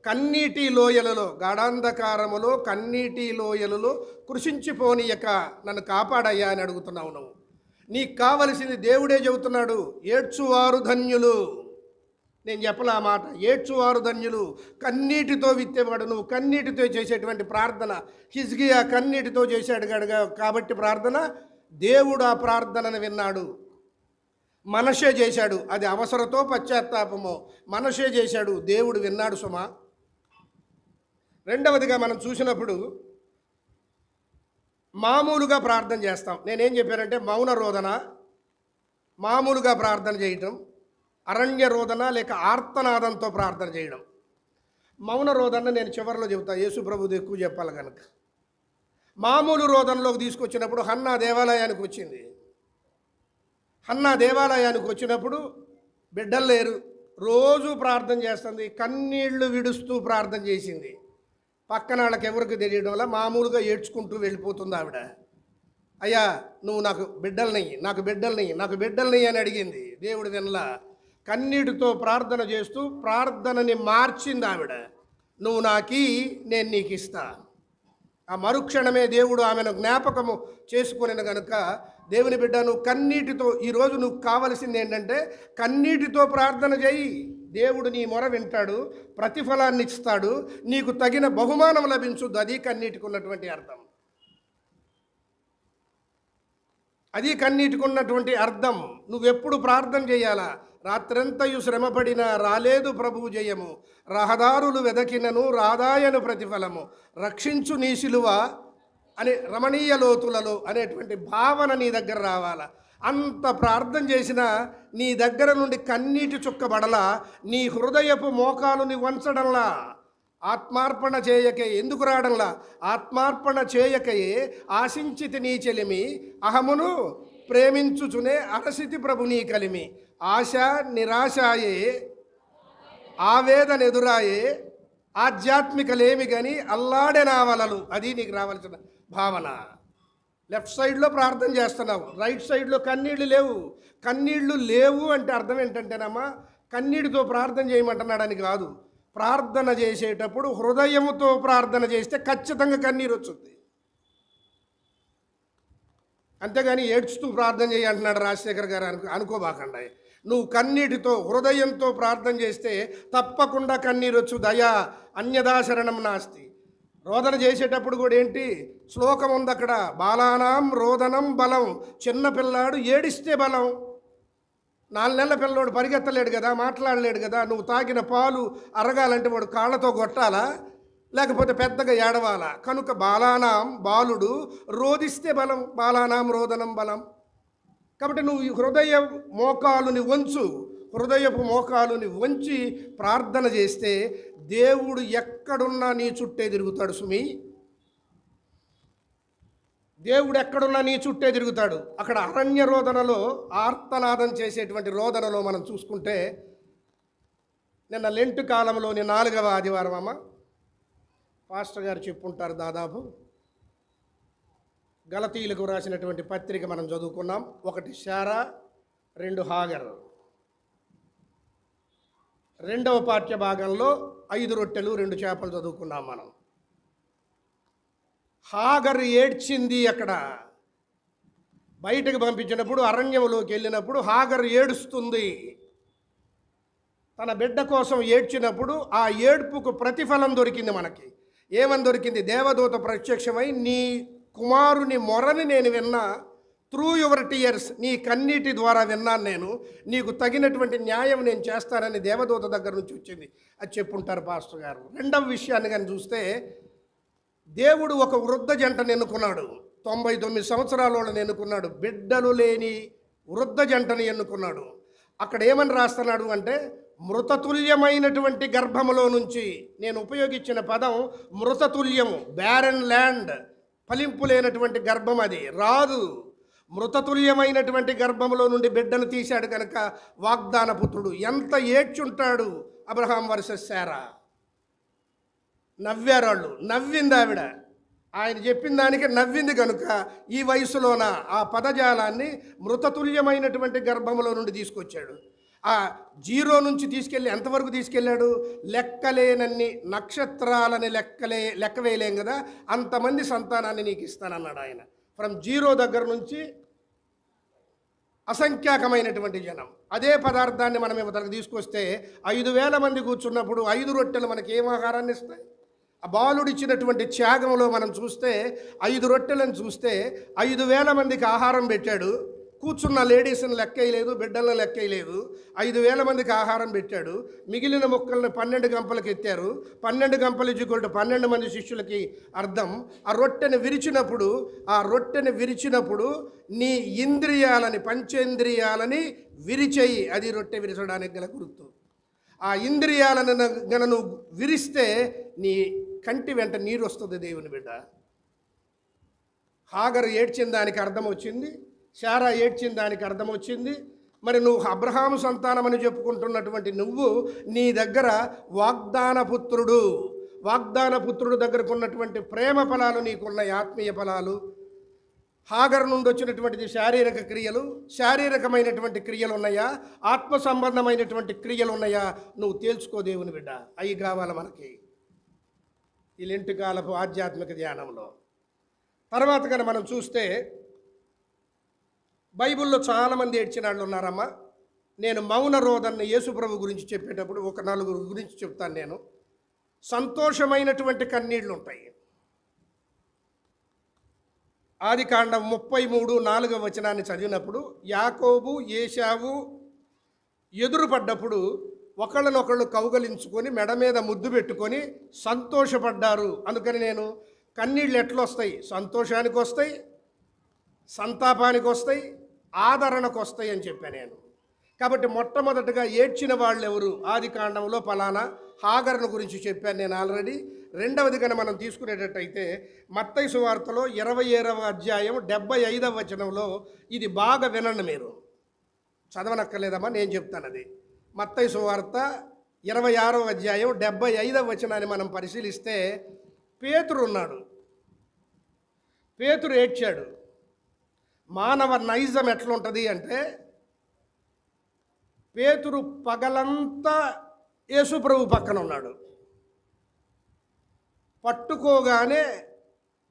కన్నీటి లోయలలో, గాఢాంధకారములో కన్నీటి లోయలలో కృషించిపోనీయక నన్ను కాపాడయ్యా అని అడుగుతున్నావు నువ్వు. నీకు కావలసింది దేవుడే చెబుతున్నాడు, ఏడ్చువారు ధన్యులు. నేను చెప్పలా మాట, ఏడ్చువారు ధన్యులు, కన్నీటితో విత్తేవాడు. నువ్వు కన్నీటితో చేసేటువంటి ప్రార్థన, హిజ్కియా కన్నీటితో చేశాడు కాబట్టి ప్రార్థన, దేవుడు ఆ ప్రార్థనను విన్నాడు. మనషే చేశాడు, అది అవసరతో పశ్చాత్తాపమో మనషే చేశాడు, దేవుడు విన్నాడు సుమా. రెండవదిగా మనం చూసినప్పుడు మామూలుగా ప్రార్థన చేస్తాం. నేనేం చెప్పానంటే మౌన రోదన, మామూలుగా ప్రార్థన చేయటం, అరణ్య రోదన లేక ఆర్తనాదంతో ప్రార్థన చేయడం. మౌన రోదన నేను చివరిలో చెబుతా, యేసు ప్రభుది ఎక్కువ చెప్పాలి కనుక. మామూలు రోదనలోకి తీసుకొచ్చినప్పుడు హన్నా దేవాలయానికి వచ్చింది. హన్నా దేవాలయానికి వచ్చినప్పుడు బిడ్డలు లేరు, రోజు ప్రార్థన చేస్తుంది, కన్నీళ్లు విడుస్తూ ప్రార్థన చేసింది. పక్కన వాళ్ళకి ఎవరికి తెలియడం వల్ల మామూలుగా ఏడ్చుకుంటూ వెళ్ళిపోతుంది ఆవిడ. అయ్యా నువ్వు నాకు బిడ్డల్ని అని అడిగింది. దేవుడు వినలా. కన్నీటితో ప్రార్థన చేస్తూ ప్రార్థనని మార్చింది ఆవిడ. నువ్వు నాకి, నేను నీకు ఇస్తా. ఆ మరుక్షణమే దేవుడు ఆమెను జ్ఞాపకము చేసుకునే కనుక దేవుని బిడ్డ, నువ్వు కన్నీటితో, ఈరోజు నువ్వు కావలసింది ఏంటంటే కన్నీటితో ప్రార్థన చేయి. దేవుడు నీ మొర వింటాడు, ప్రతిఫలాన్ని ఇస్తాడు, నీకు తగిన బహుమానం లభించుద్ది. అది కన్నీటికి ఉన్నటువంటి అర్థం. అది కన్నీటికి ఉన్నటువంటి అర్థం. నువ్వెప్పుడు ప్రార్థన చేయాలా? రాత్రంతయు శ్రమపడినా రాలేదు ప్రభువు జయము, రహదారులు వెదకినను రాదాయను ప్రతిఫలము, రక్షించు నీ సిలువ అనే రమణీయ లోతులలో అనేటువంటి భావన నీ దగ్గర రావాలా. అంత ప్రార్థన చేసినా నీ దగ్గర నుండి కన్నీటి చుక్కబడలా, నీ హృదయపు మోకాలుని వంచడంలా. ఆత్మార్పణ చేయకే ఎందుకు రావడంలా? ఆత్మార్పణ చేయకయే ఆశించితి నీ చెలిమి, అహమును ప్రేమించుచునే అరసితి ప్రభు నీ కలిమి. ఆశ నిరాశాయే, ఆవేదన ఎదురాయే, ఆధ్యాత్మికలేమి గని అల్లాడే నావలలు. అది నీకు రావాల్సిన భావన. లెఫ్ట్ సైడ్లో ప్రార్థన చేస్తున్నావు, రైట్ సైడ్లో కన్నీళ్లు లేవు అంటే అర్థం ఏంటంటేనమ్మా, కన్నీటితో ప్రార్థన చేయమంటున్నాడని కాదు. ప్రార్థన చేసేటప్పుడు హృదయముతో ప్రార్థన చేస్తే ఖచ్చితంగా కన్నీరు వచ్చుద్ది. అంతేగాని ఏడ్చుతూ ప్రార్థన చేయి అంటున్నాడు రాజశేఖర్ గారు అనుకోబాకండా. నువ్వు కన్నీటితో హృదయంతో ప్రార్థన చేస్తే తప్పకుండా కన్నీరు వచ్చు. దయా అన్యదాశరణం నాస్తి. రోదన చేసేటప్పుడు కూడా ఏంటి శ్లోకం ఉంది అక్కడ, బాలానాం రోదనం బలం. చిన్న పిల్లాడు ఏడిస్తే బలం. 4 నెలల పిల్లోడు పరిగెత్తలేడు కదా, మాట్లాడలేడు కదా. నువ్వు తాగిన పాలు అరగాలంటే వాడు కాళ్ళతో కొట్టాలా, లేకపోతే పెద్దగా ఏడవాలా? కనుక బాలానాం, బాలుడు రోదిస్తే బలం, బాలానాం రోదనం బలం. కాబట్టి నువ్వు హృదయపు మోకాలుని వంచి ప్రార్థన చేస్తే దేవుడు ఎక్కడున్నా నీ చుట్టే తిరుగుతాడు సుమి. దేవుడు ఎక్కడున్నా నీ చుట్టే తిరుగుతాడు. అక్కడ అరణ్య రోదనలో, ఆర్తనాదం చేసేటువంటి రోదనలో మనం చూసుకుంటే, నిన్న లెంట్ కాలంలోని 4వ ఆదివారం అమ్మ. పాస్టర్ గారు చెప్పుంటారు దాదాపు. గలతీయులకు రాసినటువంటి పత్రిక మనం చదువుకున్నాం. 1 శారా, 2 హాగర్. 2వ పాఠ్య భాగంలో 5 రొట్టెలు 2 చేపలు చదువుకున్నాం మనం. హాగర్ ఏడ్చింది. అక్కడ బయటకు పంపించినప్పుడు, అరణ్యంలోకి వెళ్ళినప్పుడు హాగర్ ఏడుస్తుంది. తన బిడ్డ కోసం ఏడ్చినప్పుడు ఆ ఏడ్పుకు ప్రతిఫలం దొరికింది మనకి. ఏమని దొరికింది? దేవదూత ప్రత్యక్షమై, నీ కుమారుని మొరని నేను విన్నా, త్రూ యువర్ టీయర్స్, నీ కన్నీటి ద్వారా విన్నాను నేను, నీకు తగినటువంటి న్యాయం నేను చేస్తానని దేవదూత దగ్గర నుంచి వచ్చింది. అది చెప్పుంటారు పాస్టర్ గారు. రెండవ విషయాన్ని కానీ చూస్తే, దేవుడు ఒక వృద్ధ జంటను ఎన్నుకున్నాడు. 99 సంవత్సరాల వాళ్ళని ఎన్నుకున్నాడు. బిడ్డలు లేని వృద్ధ జంటను ఎన్నుకున్నాడు. అక్కడ ఏమని రాస్తున్నాడు అంటే, మృతతుల్యమైనటువంటి గర్భములో నుంచి. నేను ఉపయోగించిన పదం మృతతుల్యము, బ్యారన్ ల్యాండ్, ఫలింపు లేనటువంటి గర్భం, అది రాదు. మృతతుల్యమైనటువంటి గర్భములో నుండి బిడ్డను తీశాడు కనుక వాగ్దాన పుత్రుడు. ఎంత ఏడ్చుంటాడు అబ్రహాం వర్సెస్ శారా. నవ్వారాళ్ళు, నవ్వింది ఆవిడ. ఆయన చెప్పిన దానికి నవ్వింది కనుక ఈ వయసులోన ఆ పదజాలాన్ని మృతతుల్యమైనటువంటి గర్భములో నుండి తీసుకొచ్చాడు. ఆ 0 నుంచి తీసుకెళ్ళి ఎంతవరకు తీసుకెళ్ళాడు? లెక్కలేనన్ని నక్షత్రాలని లెక్క వేయలేం కదా, అంతమంది సంతానాన్ని నీకు ఇస్తానన్నాడు ఆయన. ఫ్రమ్ 0 దగ్గర నుంచి అసంఖ్యాకమైనటువంటి జనం. అదే పదార్థాన్ని మనం ఇవతలకు తీసుకొస్తే 5,000 మంది కూర్చున్నప్పుడు 5 రొట్టెలు మనకి ఏం ఆహారాన్ని ఇస్తాయి? ఆ బాలుడు ఇచ్చినటువంటి త్యాగంలో మనం చూస్తే 5 రొట్టెలను చూస్తే 5,000 మందికి ఆహారం పెట్టాడు. కూర్చున్న లేడీస్ని లెక్కలేదు, బిడ్డలను లెక్కలేదు. 5,000 మందికి ఆహారం పెట్టాడు. మిగిలిన ముక్కలను 12 గంపలకు ఎత్తారు. 12 గంపలు = 12 మంది శిష్యులకి అర్థం. ఆ రొట్టెని విరిచినప్పుడు నీ ఇంద్రియాలని, పంచేంద్రియాలని విరిచేయి. అది రొట్టె విరచడానికి గల గుర్తు. ఆ ఇంద్రియాలను గన నువ్వు విరిస్తే నీ కంటి వెంట నీరు వస్తుంది దేవుని బిడ్డ. హాగరు ఏడ్చిన దానికి అర్థం వచ్చింది, శారా ఏడ్చిన దానికి అర్థం వచ్చింది. మరి నువ్వు అబ్రహాము సంతానమని చెప్పుకుంటున్నటువంటి నువ్వు, నీ దగ్గర వాగ్దాన పుత్రుడు దగ్గరకు ఉన్నటువంటి ప్రేమ ఫలాలు, నీకున్న ఆత్మీయ ఫలాలు. హాగర్ నుండి వచ్చినటువంటిది శారీరక క్రియలు, శారీరకమైనటువంటి క్రియలు ఉన్నాయా, ఆత్మ సంబంధమైనటువంటి క్రియలు ఉన్నాయా? నువ్వు తేల్చుకో దేవుని బిడ్డ. అవి కావాలి మనకి ఈ లెంట్ కాలపు ఆధ్యాత్మిక ధ్యానంలో. తర్వాత కనుక మనం చూస్తే బైబిల్లో చాలామంది ఏడ్చిన వాళ్ళు ఉన్నారమ్మా. నేను మౌన రోదన్న యేసుప్రభు గురించి చెప్పేటప్పుడు ఒక 4 గురించి చెప్తాను. నేను సంతోషమైనటువంటి కన్నీళ్లు ఉంటాయి. ఆదికాండం 33:4వ వచనాన్ని చదివినప్పుడు, యాకోబు ఏశావు ఎదురుపడ్డప్పుడు ఒకళ్ళనొకళ్ళు కౌగలించుకొని మెడ మీద ముద్దు పెట్టుకొని సంతోషపడ్డారు. అందుకని నేను కన్నీళ్ళు ఎట్లొస్తాయి? సంతోషానికి వస్తాయి, సంతాపానికి వస్తాయి, ఆదరణకు వస్తాయి అని చెప్పాను నేను. కాబట్టి మొట్టమొదటిగా ఏడ్చిన వాళ్ళు ఎవరు? ఆదికాండంలో ఫలానా హాగర్ను గురించి చెప్పాను నేను ఆల్రెడీ. రెండవది కనుక మనం తీసుకునేటట్టయితే మత్తయి సువార్తలో 27వ అధ్యాయం 75వ వచనంలో, ఇది బాగా వినండి, మీరు చదవనక్కర్లేదమ్మా, నేను చెప్తాను. అది మత్తయి సువార్త 26వ అధ్యాయం 75వ వచనాన్ని మనం పరిశీలిస్తే, పేతురు ఉన్నాడు. పేతురు ఏడ్చాడు. మానవ నైజం ఎట్లుంటుంది అంటే, పేతురు పగలంతా యేసుప్రభు పక్కన ఉన్నాడు. పట్టుకోగానే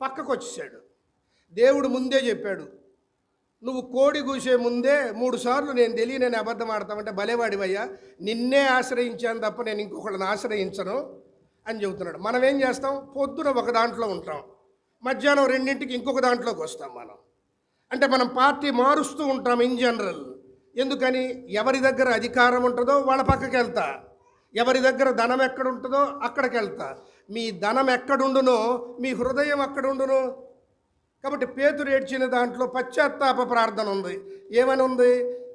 పక్కకు వచ్చేసాడు. దేవుడు ముందే చెప్పాడు, నువ్వు కోడి కూసే ముందే 3 సార్లు నేను తెలియనని అబద్ధం ఆడతామంటే భలేవాడివయ్యా, నిన్నే ఆశ్రయించాను తప్ప నేను ఇంకొకళ్ళని ఆశ్రయించను అని చెబుతున్నాడు. మనం ఏం చేస్తాం? పొద్దున ఒక దాంట్లో ఉంటాం, మధ్యాహ్నం 2ంటికి ఇంకొక దాంట్లోకి వస్తాం. అంటే మనం పార్టీ మారుస్తూ ఉంటాం ఇన్ జనరల్. ఎందుకని? ఎవరి దగ్గర అధికారం ఉంటుందో వాళ్ళ పక్కకి వెళ్తా, ఎవరి దగ్గర ధనం ఎక్కడుంటుందో అక్కడికి వెళ్తా. మీ ధనం ఎక్కడుండునో మీ హృదయం అక్కడుండును. కాబట్టి పేతురు ఏడ్చిన దాంట్లో పశ్చాత్తాప ప్రార్థన ఉంది. ఏమని ఉంది?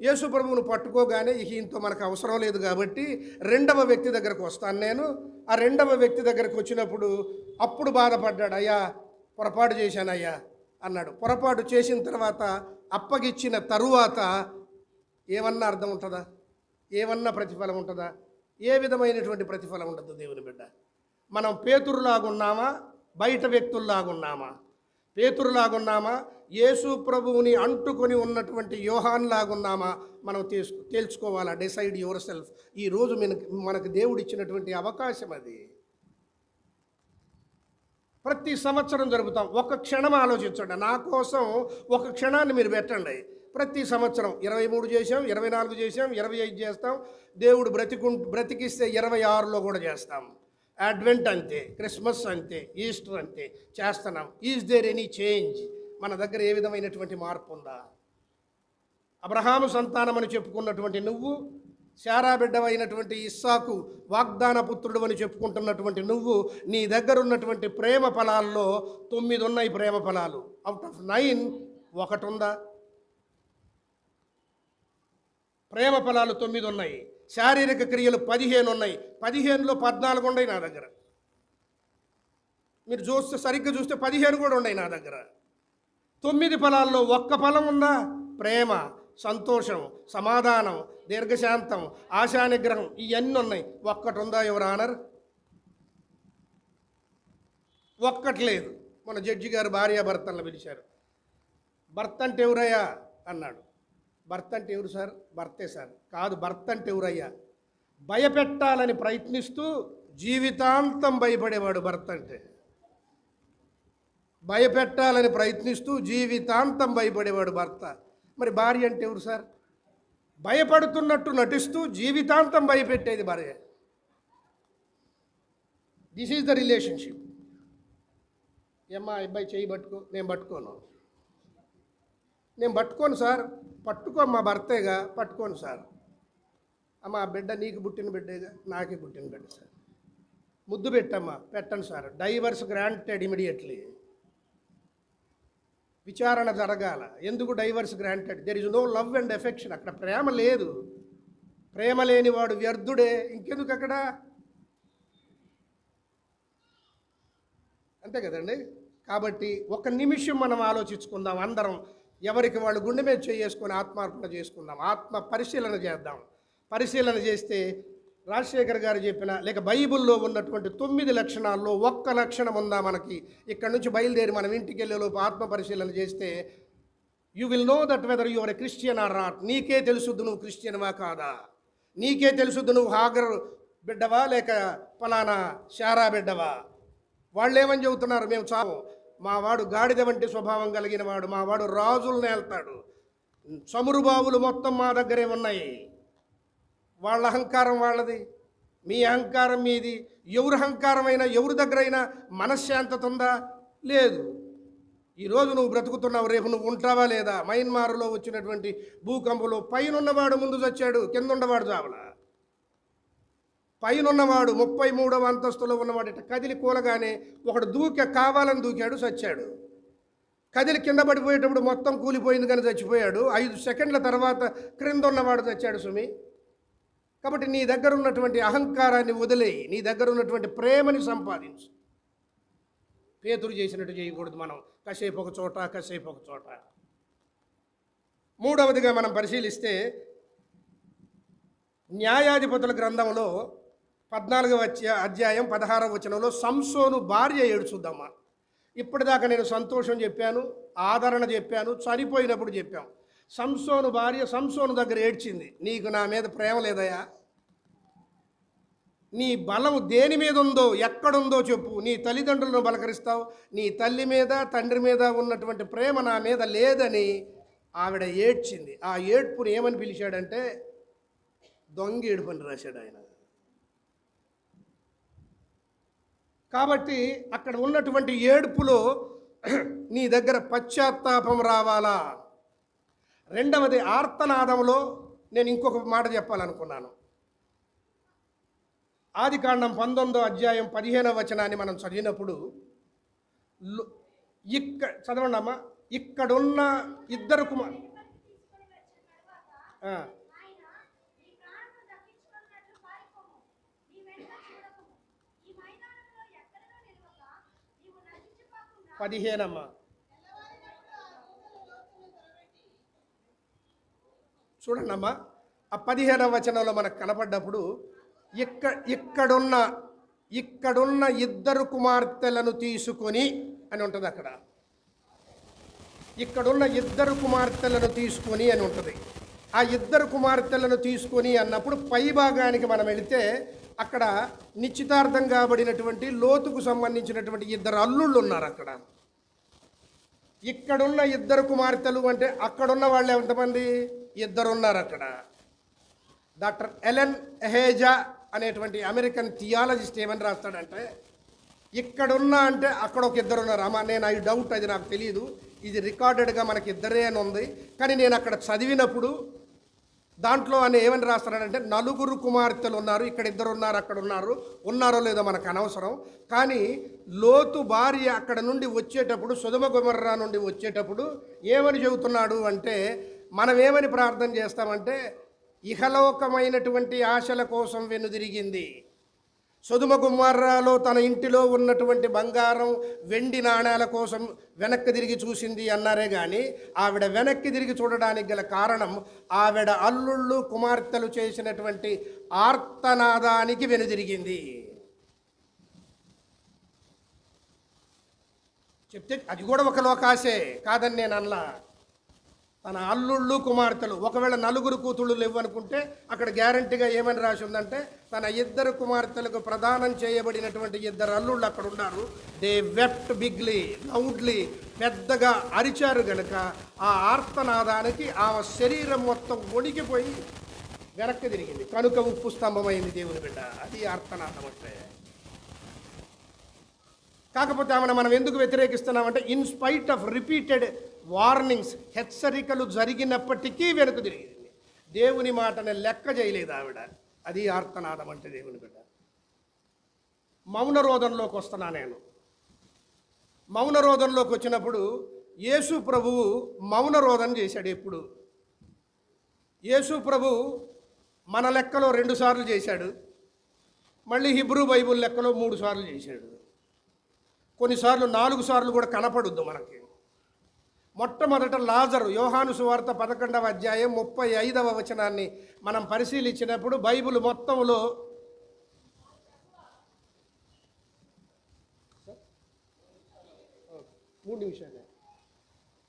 యేసు ప్రభువును పట్టుకోగానే ఈయనతో మనకు అవసరం లేదు కాబట్టి 2వ వ్యక్తి దగ్గరకు వస్తాను నేను. ఆ 2వ వ్యక్తి దగ్గరకు వచ్చినప్పుడు అప్పుడు బాధపడ్డాడు, అయ్యా పొరపాటు చేశానయ్యా అన్నాడు. పొరపాటు చేసిన తర్వాత అప్పగిచ్చిన తరువాత ఏమన్నా అర్థం ఉంటుందా? ఏమన్నా ప్రతిఫలం ఉంటుందా? ఏ విధమైనటువంటి ప్రతిఫలం ఉండదు దేవుని బిడ్డ. మనం పేతురులాగున్నామా, బయట వ్యక్తుల్లాగున్నామా? పేతురులాగున్నామా, యేసు ప్రభువుని అంటుకొని ఉన్నటువంటి యోహాన్లాగున్నామా? మనం తేల్చుకోవాలా. Decide your self. ఈరోజు మనకు దేవుడు ఇచ్చినటువంటి అవకాశం అది. ప్రతి సంవత్సరం జరుపుతాం. ఒక క్షణం ఆలోచించండి. నా కోసం ఒక క్షణాన్ని మీరు పెట్టండి. ప్రతి సంవత్సరం 23 చేసాం, 24 చేసాం, 25 చేస్తాం. దేవుడు బ్రతికిస్తే 26లో కూడా చేస్తాం. అడ్వెంట్ అంతే, క్రిస్మస్ అంతే, ఈస్టర్ అంతే చేస్తున్నాం. Is there any change? మన దగ్గర ఏ విధమైనటువంటి మార్పు ఉందా? అబ్రహాము సంతానం అని చెప్పుకున్నటువంటి నువ్వు, శారా బిడ్డవైనటువంటి ఇస్సాకు వాగ్దాన పుత్రుడు అని చెప్పుకుంటున్నటువంటి నువ్వు, నీ దగ్గర ఉన్నటువంటి ప్రేమ ఫలాల్లో 9 ఉన్నాయి. ప్రేమ ఫలాలు అవుట్ ఆఫ్ 9 ఒకటి ఉందా? ప్రేమ ఫలాలు 9 ఉన్నాయి. శారీరక క్రియలు 15 ఉన్నాయి. 15లో 14 ఉన్నాయి నా దగ్గర. మీరు సరిగ్గా చూస్తే 15 కూడా ఉన్నాయి నా దగ్గర. 9 ఫలాల్లో ఒక్క ఫలం ఉందా? ప్రేమ, సంతోషం, సమాధానం, దీర్ఘశాంతం, ఆశానిగ్రహం, ఇవన్నీ ఉన్నాయి. ఒక్కటి ఉందా యువర్ ఆనర్? ఒక్కటి లేదు. మన జడ్జి గారు భార్యాభర్తలను పిలిచారు. భర్త అంటే ఎవరయ్యా అన్నాడు. భర్త అంటే ఎవరు సార్? భర్తే సార్. కాదు, భర్త అంటే ఎవరయ్యా? భయపెట్టాలని ప్రయత్నిస్తూ జీవితాంతం భయపడేవాడు భర్త అంటే. భయపెట్టాలని ప్రయత్నిస్తూ జీవితాంతం భయపడేవాడు భర్త. మరి భార్య అంటే ఎవరు సార్? భయపడుతున్నట్టు నటిస్తూ జీవితాంతం భయపెట్టేది భార్య. This is the relationship. ఏమ్మా అబ్బాయి చేయి పట్టుకో. నేను పట్టుకోను సార్. పట్టుకోమ్మా, భర్తేగా, పట్టుకోను సార్. అమ్మ ఆ బిడ్డ నీకు పుట్టిన బిడ్డేగా, నాకే పుట్టిన బిడ్డ సార్. ముద్దు పెట్టమ్మా, పెట్టండి సార్. Divorce granted immediately. విచారణ జరగాల. ఎందుకు divorce granted? There is no love and affection. అక్కడ ప్రేమ లేదు. ప్రేమ లేనివాడు వ్యర్థుడే. ఇంకెందుకు అక్కడ? అంతే కదండి. కాబట్టి ఒక నిమిషం మనం ఆలోచించుకుందాం. అందరం ఎవరికి వాళ్ళు గుండె మీద చేసుకొని ఆత్మార్పణ చేసుకుందాం. ఆత్మ పరిశీలన చేద్దాం. పరిశీలన చేస్తే రాజశేఖర్ గారు చెప్పిన లేక బైబిల్లో ఉన్నటువంటి 9 లక్షణాల్లో ఒక్క లక్షణం ఉందా మనకి? ఇక్కడ నుంచి బయలుదేరి మనం ఇంటికి వెళ్ళేలోపు ఆత్మ పరిశీలన చేస్తే you will know that whether you are a Christian or not. నీకే తెలుసుద్దు నువ్వు క్రిస్టియన్వా కాదా. నీకే తెలుసుద్దు నువ్వు హాగర్ బిడ్డవా లేక ఫలానా శారా బిడ్డవా. వాళ్ళు ఏమని చెబుతున్నారు? మేము చావు, మా వాడు గాడిద వంటి స్వభావం కలిగిన వాడు, మా వాడు రాజులను వెళ్తాడు, చమురు బావులు మొత్తం మా దగ్గరే ఉన్నాయి. వాళ్ళ అహంకారం వాళ్ళది, మీ అహంకారం మీది. ఎవరి అహంకారమైనా ఎవరి దగ్గరైనా మనశ్శాంతత ఉందా? లేదు. ఈరోజు నువ్వు బ్రతుకుతున్నావు, రేపు నువ్వు ఉంటావా లేదా? మయన్మారులో వచ్చినటువంటి భూకంపంలో పైనున్నవాడు ముందు చచ్చాడు, కింద ఉన్నవాడు చావలా. పైనున్నవాడు 33వ అంతస్తులో ఉన్నవాడు ఇట్లా కదిలి కూలగానే ఒకడు కావాలని దూకాడు, చచ్చాడు. కదిలి కింద పడిపోయేటప్పుడు మొత్తం కూలిపోయింది కానీ చచ్చిపోయాడు. 5 సెకండ్ల తర్వాత క్రింద ఉన్నవాడు చచ్చాడు సుమి. కాబట్టి నీ దగ్గర ఉన్నటువంటి అహంకారాన్ని వదిలేయి, నీ దగ్గర ఉన్నటువంటి ప్రేమని సంపాదించు. పేతురు చేసినట్టు చేయకూడదు మనం. కాసేపు ఒక చోట, కాసేపు ఒక చోట. మూడవదిగా మనం పరిశీలిస్తే న్యాయాధిపతుల గ్రంథంలో 14వ అధ్యాయం 16వ వచనంలో సంసోను భార్య ఏడుచుద్దమ్మా. ఇప్పటిదాకా నేను సంతోషం చెప్పాను, ఆదరణ చెప్పాను, చనిపోయినప్పుడు చెప్పాం. సంసోను భార్య సంసోను దగ్గర ఏడ్చింది. నీకు నా మీద ప్రేమ లేదయా? నీ బలం దేని మీద ఉందో, ఎక్కడుందో చెప్పు. నీ తల్లిదండ్రులను బలకరిస్తావు, నీ తల్లి మీద తండ్రి మీద ఉన్నటువంటి ప్రేమ నా మీద లేదని ఆవిడ ఏడ్చింది. ఆ ఏడ్పుని ఏమని పిలిచాడంటే దొంగ ఏడుపని రాశాడు ఆయన. కాబట్టి అక్కడ ఉన్నటువంటి ఏడుపులో నీ దగ్గర పశ్చాత్తాపం రావాలా. రెండవది ఆర్తనాదంలో నేను ఇంకొక మాట చెప్పాలనుకున్నాను. ఆదికాండం 19వ అధ్యాయం 15వ వచనాన్ని మనం చదివినప్పుడు చదవండి అమ్మా. ఇక్కడున్న ఇద్దరు పదిహేనమ్మా. చూడండి అమ్మా, ఆ 15వ వచనంలో మనకు కనపడ్డప్పుడు ఇక్కడున్న ఇక్కడున్న ఇద్దరు కుమార్తెలను తీసుకొని అని ఉంటుంది అక్కడ. ఇక్కడున్న ఇద్దరు కుమార్తెలను తీసుకొని అని ఉంటుంది. ఆ ఇద్దరు కుమార్తెలను తీసుకొని అన్నప్పుడు పై భాగానికి మనం వెళితే అక్కడ నిశ్చితార్థం కాబడినటువంటి లోతుకు సంబంధించినటువంటి ఇద్దరు అల్లుళ్ళు ఉన్నారు అక్కడ. ఇక్కడున్న ఇద్దరు కుమార్తెలు అంటే అక్కడున్న వాళ్ళు ఎంతమంది? ఇద్దరు ఉన్నారు అక్కడ. డాక్టర్ ఎలెన్ ఎహేజా అనేటువంటి అమెరికన్ థియాలజిస్ట్ ఏమని రాస్తాడంటే, ఇక్కడున్న అంటే అక్కడ ఒక ఇద్దరు ఉన్నారు. అమ్మ నేను ఐ డౌట్, అది నాకు తెలియదు, ఇది రికార్డెడ్గా మనకి ఇద్దరే అని ఉంది. కానీ నేను అక్కడ చదివినప్పుడు దాంట్లో అని ఏమని రాస్తాడంటే, నలుగురు కుమార్తెలు ఉన్నారు, ఇక్కడ ఇద్దరు ఉన్నారు, అక్కడ ఉన్నారో లేదో మనకు అనవసరం. కానీ లోతు భార్య అక్కడ నుండి వచ్చేటప్పుడు, సొదొమ గొమొర్రా నుండి వచ్చేటప్పుడు ఏమని చెబుతున్నాడు అంటే, మనం ఏమని ప్రార్థన చేస్తామంటే, ఇహలోకమైనటువంటి ఆశల కోసం వెనుదిరిగింది. సొదొమ గొమొర్రాలో తన ఇంటిలో ఉన్నటువంటి బంగారం వెండి నాణాల కోసం వెనక్కి తిరిగి చూసింది అన్నారే కానీ, ఆవిడ వెనక్కి తిరిగి చూడడానికి గల కారణం ఆవిడ అల్లుళ్ళు కుమార్తెలు చేసినటువంటి ఆర్తనాదానికి వెనుదిరిగింది. చెప్తే అది కూడా ఒక లోకాశే కాదని నేను అనలా. తన అల్లుళ్ళు కుమార్తెలు, ఒకవేళ నలుగురు కూతుళ్ళు లేవనుకుంటే అక్కడ గ్యారంటీగా ఏమని రాసి ఉందంటే, తన ఇద్దరు కుమార్తెలకు ప్రదానం చేయబడినటువంటి ఇద్దరు అల్లుళ్ళు అక్కడ ఉన్నారు. దే వెప్ట్ బిగ్లీ లౌడ్లీ, పెద్దగా అరిచారు గనుక ఆ ఆర్తనాదానికి ఆ శరీరం మొత్తం వణికిపోయి వెనక్కి తిరిగింది. కనుక ఉప్పు స్తంభమైంది దేవుని బిడ్డ. అది ఆర్తనాదం అంటే. కాకపోతే ఆమెను మనం ఎందుకు వ్యతిరేకిస్తున్నామంటే, in spite of repeated warnings, హెచ్చరికలు జరిగినప్పటికీ వెనుక తిరిగింది. దేవుని మాటని లెక్క చేయలేదు ఆవిడ. అది ఆర్తనాదం అంటే దేవుని బిడ్డ. మౌనరోధంలోకి వస్తున్నా నేను. మౌనరోధంలోకి వచ్చినప్పుడు యేసు ప్రభువు మౌనరోధం చేశాడు. ఎప్పుడు యేసు ప్రభు మన లెక్కలో 2 సార్లు చేశాడు, మళ్ళీ హిబ్రూ బైబుల్ లెక్కలో 3 సార్లు చేశాడు. కొన్నిసార్లు 4 సార్లు కూడా కనపడుద్దు మనకి. మొట్టమొదట లాజరు, యోహాను సువార్త 11వ అధ్యాయం 35వ వచనాన్ని మనం పరిశీలించినప్పుడు బైబిల్ మొత్తంలో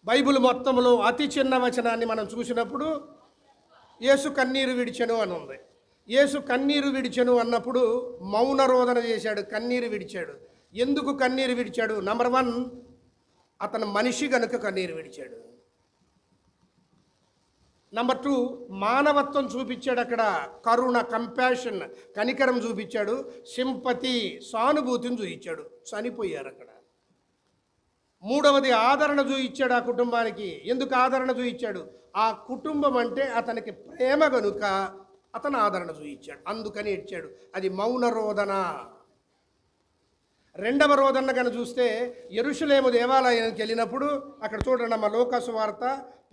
బైబిల్ మొత్తంలో అతి చిన్న వచనాన్ని మనం చూసినప్పుడు యేసు కన్నీరు విడిచెను అని ఉంది. యేసు కన్నీరు విడిచెను అన్నప్పుడు మౌన రోదన చేశాడు, కన్నీరు విడిచాడు. ఎందుకు కన్నీరు విడిచాడు? నంబర్ 1, అతను మనిషి గనుక కన్నీరు విడిచాడు. నంబర్ 2, మానవత్వం చూపించాడు. అక్కడ కరుణ, కంపాషన్, కనికరం చూపించాడు. సింపతి, సానుభూతిని చూపించాడు. చనిపోయారు అక్కడ. 3వది ఆదరణ చూపించాడు ఆ కుటుంబానికి. ఎందుకు ఆదరణ చూపించాడు? ఆ కుటుంబం అంటే అతనికి ప్రేమ గనుక అతను ఆదరణ చూపించాడు, అందుకని ఇచ్చాడు. అది మౌన రోదన. 2వ రోదన కనుక చూస్తే, యెరూషలేము దేవాలయానికి వెళ్ళినప్పుడు అక్కడ చూడండి అమ్మ, లూకాసు వార్త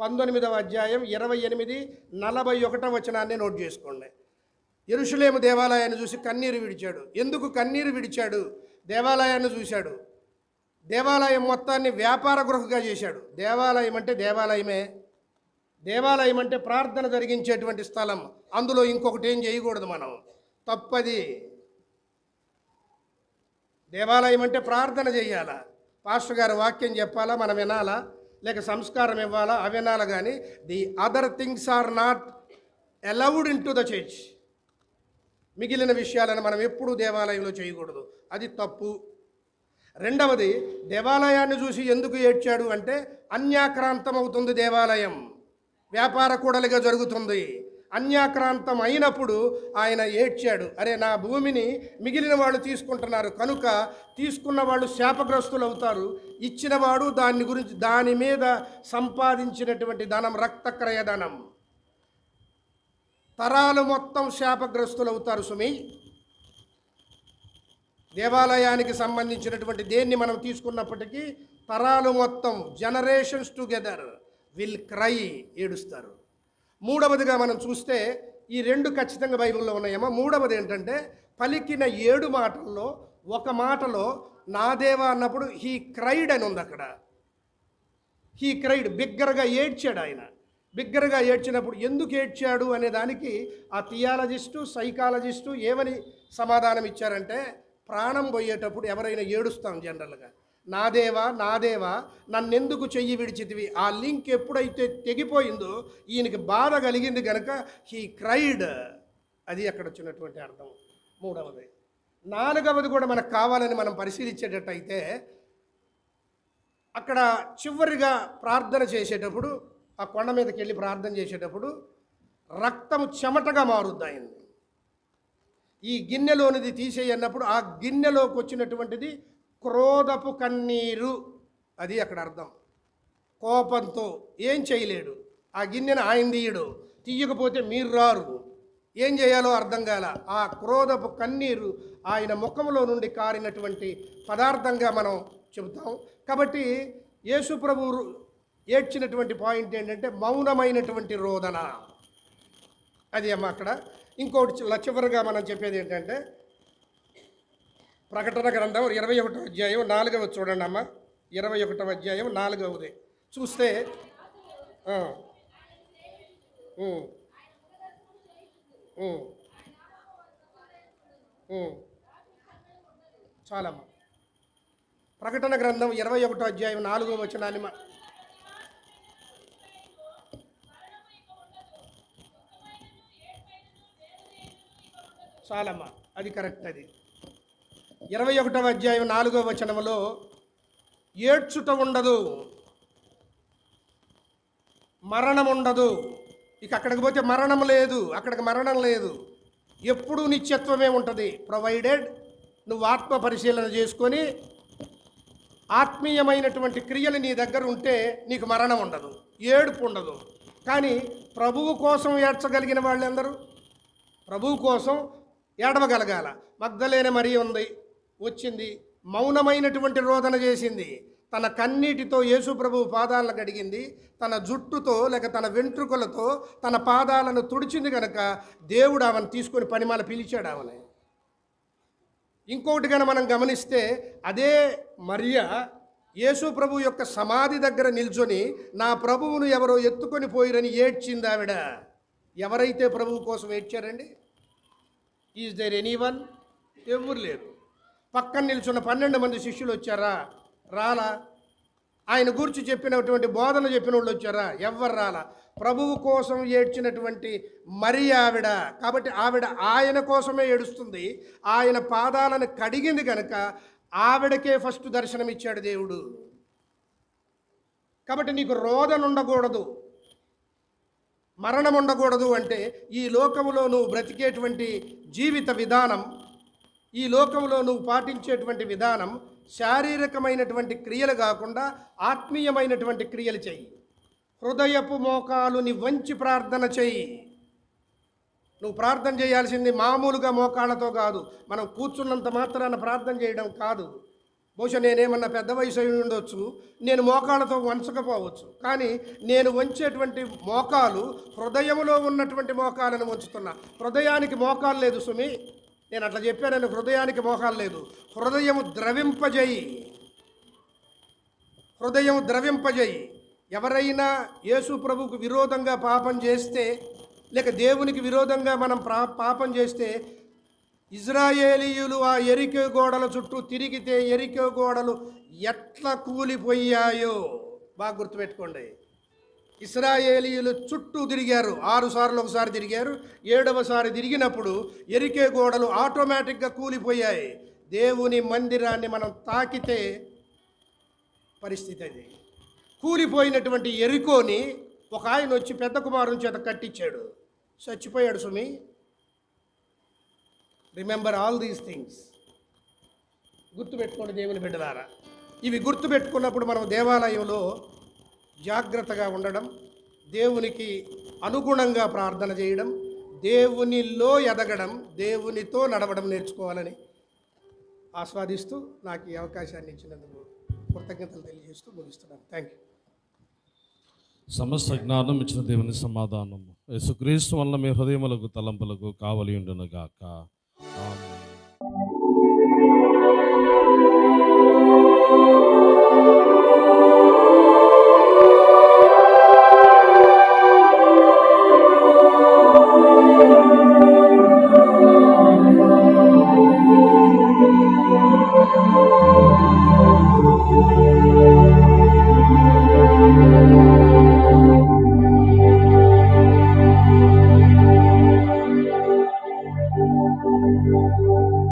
19వ అధ్యాయం 28, 41 వచనాన్ని నోట్ చేసుకోండి. యెరూషలేము దేవాలయాన్ని చూసి కన్నీరు విడిచాడు. ఎందుకు కన్నీరు విడిచాడు? దేవాలయాన్ని చూశాడు. దేవాలయం మొత్తాన్ని వ్యాపార గృహగా చేశాడు. దేవాలయం అంటే దేవాలయమే. దేవాలయం అంటే ప్రార్థన జరిగించేటువంటి స్థలం. అందులో ఇంకొకటి ఏం చేయకూడదు మనం, తప్పది. దేవాలయం అంటే ప్రార్థన చేయాలా, పాస్టర్ గారు వాక్యం చెప్పాలా, మనం వినాలా, లేక సంస్కారం ఇవ్వాలా, అవి వినాలా. కానీ the other things are not allowed in to the church. మిగిలిన విషయాలను మనం ఎప్పుడూ దేవాలయంలో చేయకూడదు, అది తప్పు. 2వది, దేవాలయాన్ని చూసి ఎందుకు ఏడ్చాడు అంటే, అన్యాక్రాంతం అవుతుంది దేవాలయం, వ్యాపార కూడలిగా జరుగుతుంది. అన్యాక్రాంతం అయినప్పుడు ఆయన ఏడ్చాడు. అరే, నా భూమిని మిగిలిన వాళ్ళు తీసుకుంటున్నారు కనుక తీసుకున్న వాళ్ళు శాపగ్రస్తులు అవుతారు. ఇచ్చినవాడు దాని మీద సంపాదించినటువంటి ధనం రక్తక్రయ ధనం, తరాలు మొత్తం శాపగ్రస్తులు అవుతారు. సుమి, దేవాలయానికి సంబంధించినటువంటి దేన్ని మనం తీసుకున్నప్పటికీ తరాలు మొత్తం, జనరేషన్స్ టుగెదర్ విల్ క్రై, ఏడుస్తారు. 3వదిగా మనం చూస్తే ఈ 2 ఖచ్చితంగా బైబిల్లో ఉన్నాయేమో. 3వది ఏంటంటే, పలికిన 7 మాటల్లో ఒక మాటలో నా దేవా అన్నప్పుడు హీ క్రైడ్ అని ఉంది అక్కడ. హీ క్రైడ్, బిగ్గరగా ఏడ్చాడు ఆయన. బిగ్గరగా ఏడ్చినప్పుడు ఎందుకు ఏడ్చాడు అనే దానికి ఆ థియాలజిస్టు సైకాలజిస్టు ఏమని సమాధానం ఇచ్చారంటే, ప్రాణం పోయేటప్పుడు ఎవరైనా ఏడుస్తాం జనరల్గా, నా దేవా నన్నెందుకు చెయ్యి విడిచితివి. ఆ లింక్ ఎప్పుడైతే తెగిపోయిందో ఈయనకి బాధ కలిగింది కనుక హీ క్రైడ్. అది అక్కడ వచ్చినటువంటి అర్థం. మూడవది. నాలుగవది కూడా మనకు కావాలని మనం పరిశీలించేటట్టయితే, అక్కడ చివరిగా ప్రార్థన చేసేటప్పుడు, ఆ కొండ మీదకి వెళ్ళి ప్రార్థన చేసేటప్పుడు రక్తము చెమటగా మారుద్దాయింది. ఈ గిన్నెలోనిది తీసేయన్నప్పుడు ఆ గిన్నెలోకి వచ్చినటువంటిది క్రోధపు కన్నీరు. అది అక్కడ అర్థం. కోపంతో ఏం చేయలేడు, ఆ గిన్నెను ఆయన తీయకపోతే మీరు రారు, ఏం చేయాలో అర్థం కాల. ఆ క్రోధపు కన్నీరు ఆయన ముఖంలో నుండి కారినటువంటి పదార్థంగా మనం చెబుతాం. కాబట్టి యేసు ప్రభువు ఏడ్చినటువంటి పాయింట్ ఏంటంటే మౌనమైనటువంటి రోదన. అది అమ్మ అక్కడ. ఇంకోటి చివరిగా మనం చెప్పేది ఏంటంటే, ప్రకటన గ్రంథం 21వ అధ్యాయం 4వ చూడండి అమ్మ. 21వ అధ్యాయం 4వది చూస్తే చాలమ్మా. ప్రకటన గ్రంథం 21వ అధ్యాయం 4వ వచనాన్ని చాలమ్మా, అది కరెక్ట్. అది 21వ అధ్యాయం 4వ వచనంలో ఏడ్చుట ఉండదు, మరణం ఉండదు. ఇక అక్కడికి పోతే మరణం లేదు, అక్కడికి మరణం లేదు, ఎప్పుడూ నిత్యత్వమే ఉంటుంది. ప్రొవైడెడ్ నువ్వు ఆత్మ పరిశీలన చేసుకొని ఆత్మీయమైనటువంటి క్రియలు నీ దగ్గర ఉంటే నీకు మరణం ఉండదు, ఏడుపు ఉండదు. కానీ ప్రభువు కోసం ఏడ్చగలిగిన వాళ్ళందరూ ప్రభువు కోసం ఏడవగలగాల. మగ్దలేనే మరి ఉంది, వచ్చింది, మౌనమైనటువంటి రోదన చేసింది, తన కన్నీటితో యేసు ప్రభువు పాదాలను కడిగింది, తన జుట్టుతో లేక తన వెంట్రుకలతో తన పాదాలను తుడిచింది కనుక దేవుడు ఆమెను తీసుకొని పనిమాల పిలిచాడు ఆమెని. ఇంకొకటి కనుక మనం గమనిస్తే, అదే మరియ యేసు ప్రభు యొక్క సమాధి దగ్గర నిల్చొని నా ప్రభువును ఎవరో ఎత్తుకొని పోయిరని ఏడ్చింది ఆవిడ. ఎవరైతే ప్రభువు కోసం ఏడ్చారండి? Is there anyone? ఎవరు లేరు. పక్కన నిల్చున్న 12 మంది శిష్యులు వచ్చారా? రాలా. ఆయన గురించి చెప్పినటువంటి బోధన చెప్పిన వాళ్ళు వచ్చారా? ఎవ్వరు రాలా. ప్రభువు కోసం ఏడ్చినటువంటి మరి ఆవిడ. కాబట్టి ఆవిడ ఆయన కోసమే ఏడుస్తుంది. ఆయన పాదాలను కడిగింది కనుక ఆవిడకే ఫస్ట్ దర్శనం ఇచ్చాడు దేవుడు. కాబట్టి నీకు రోదన ఉండకూడదు, మరణం ఉండకూడదు అంటే ఈ లోకంలో నువ్వు బ్రతికేటువంటి జీవిత విధానం, ఈ లోకంలో నువ్వు పాటించేటువంటి విధానం శారీరకమైనటువంటి క్రియలు కాకుండా ఆత్మీయమైనటువంటి క్రియలు చెయ్యి. హృదయపు మోకాలుని వంచి ప్రార్థన చెయ్యి. నువ్వు ప్రార్థన చేయాల్సింది మామూలుగా మోకాళ్ళతో కాదు, మనం కూర్చున్నంత మాత్రాన ప్రార్థన చేయడం కాదు. బహుశా నేనేమన్నా పెద్ద వయసు అయి ఉండొచ్చు, నేను మోకాళ్ళతో వంచకపోవచ్చు, కానీ నేను వంచేటువంటి మోకాలు హృదయంలో ఉన్నటువంటి మోకాలను వంచుతున్నా. హృదయానికి మోకాలు లేదు సుమి, నేను అట్లా చెప్పాను, హృదయానికి మోకాలు లేదు. హృదయము ద్రవింపజేయి, హృదయం ద్రవింపజేయి. ఎవరైనా యేసు ప్రభువుకు విరోధంగా పాపం చేస్తే, లేక దేవునికి విరోధంగా మనం పాపం చేస్తే, ఇజ్రాయేలీయులు ఆ ఎరికో గోడల చుట్టూ తిరిగితే ఎరికో గోడలు ఎట్లా కూలిపోయాయో బాగా గుర్తుపెట్టుకోండి. ఇశ్రాయేలీయులు చుట్టూ తిరిగారు, 6 సార్లు ఒకసారి తిరిగారు, 7వసారి తిరిగినప్పుడు ఎరికే గోడలు ఆటోమేటిక్గా కూలిపోయాయి. దేవుని మందిరాన్ని మనం తాకితే పరిస్థితి అది. కూలిపోయినటువంటి ఎరికోని ఒక ఆయన వచ్చి పెద్ద కుమారుని చేత కట్టించాడు, చచ్చిపోయాడు సుమి. Remember all these things. గుర్తుపెట్టుకోండి దేవుని బిడ్డలారా. ఇవి గుర్తుపెట్టుకున్నప్పుడు మనం దేవాలయంలో జాగ్రత్తగా ఉండడం, దేవునికి అనుగుణంగా ప్రార్థన చేయడం, దేవునిలో ఎదగడం, దేవునితో నడవడం నేర్చుకోవాలని ఆస్వాదిస్తూ నాకు ఈ అవకాశాన్ని ఇచ్చినందుకు కృతజ్ఞతలు తెలియజేస్తూ ముగిస్తున్నాను. Thank you. సమస్త జ్ఞానం ఇచ్చిన దేవుని సమాధానము యేసుక్రీస్తు వలన మీ హృదయములకు తలంపులకు కావలి ఉండును గాక. ఆమేన్.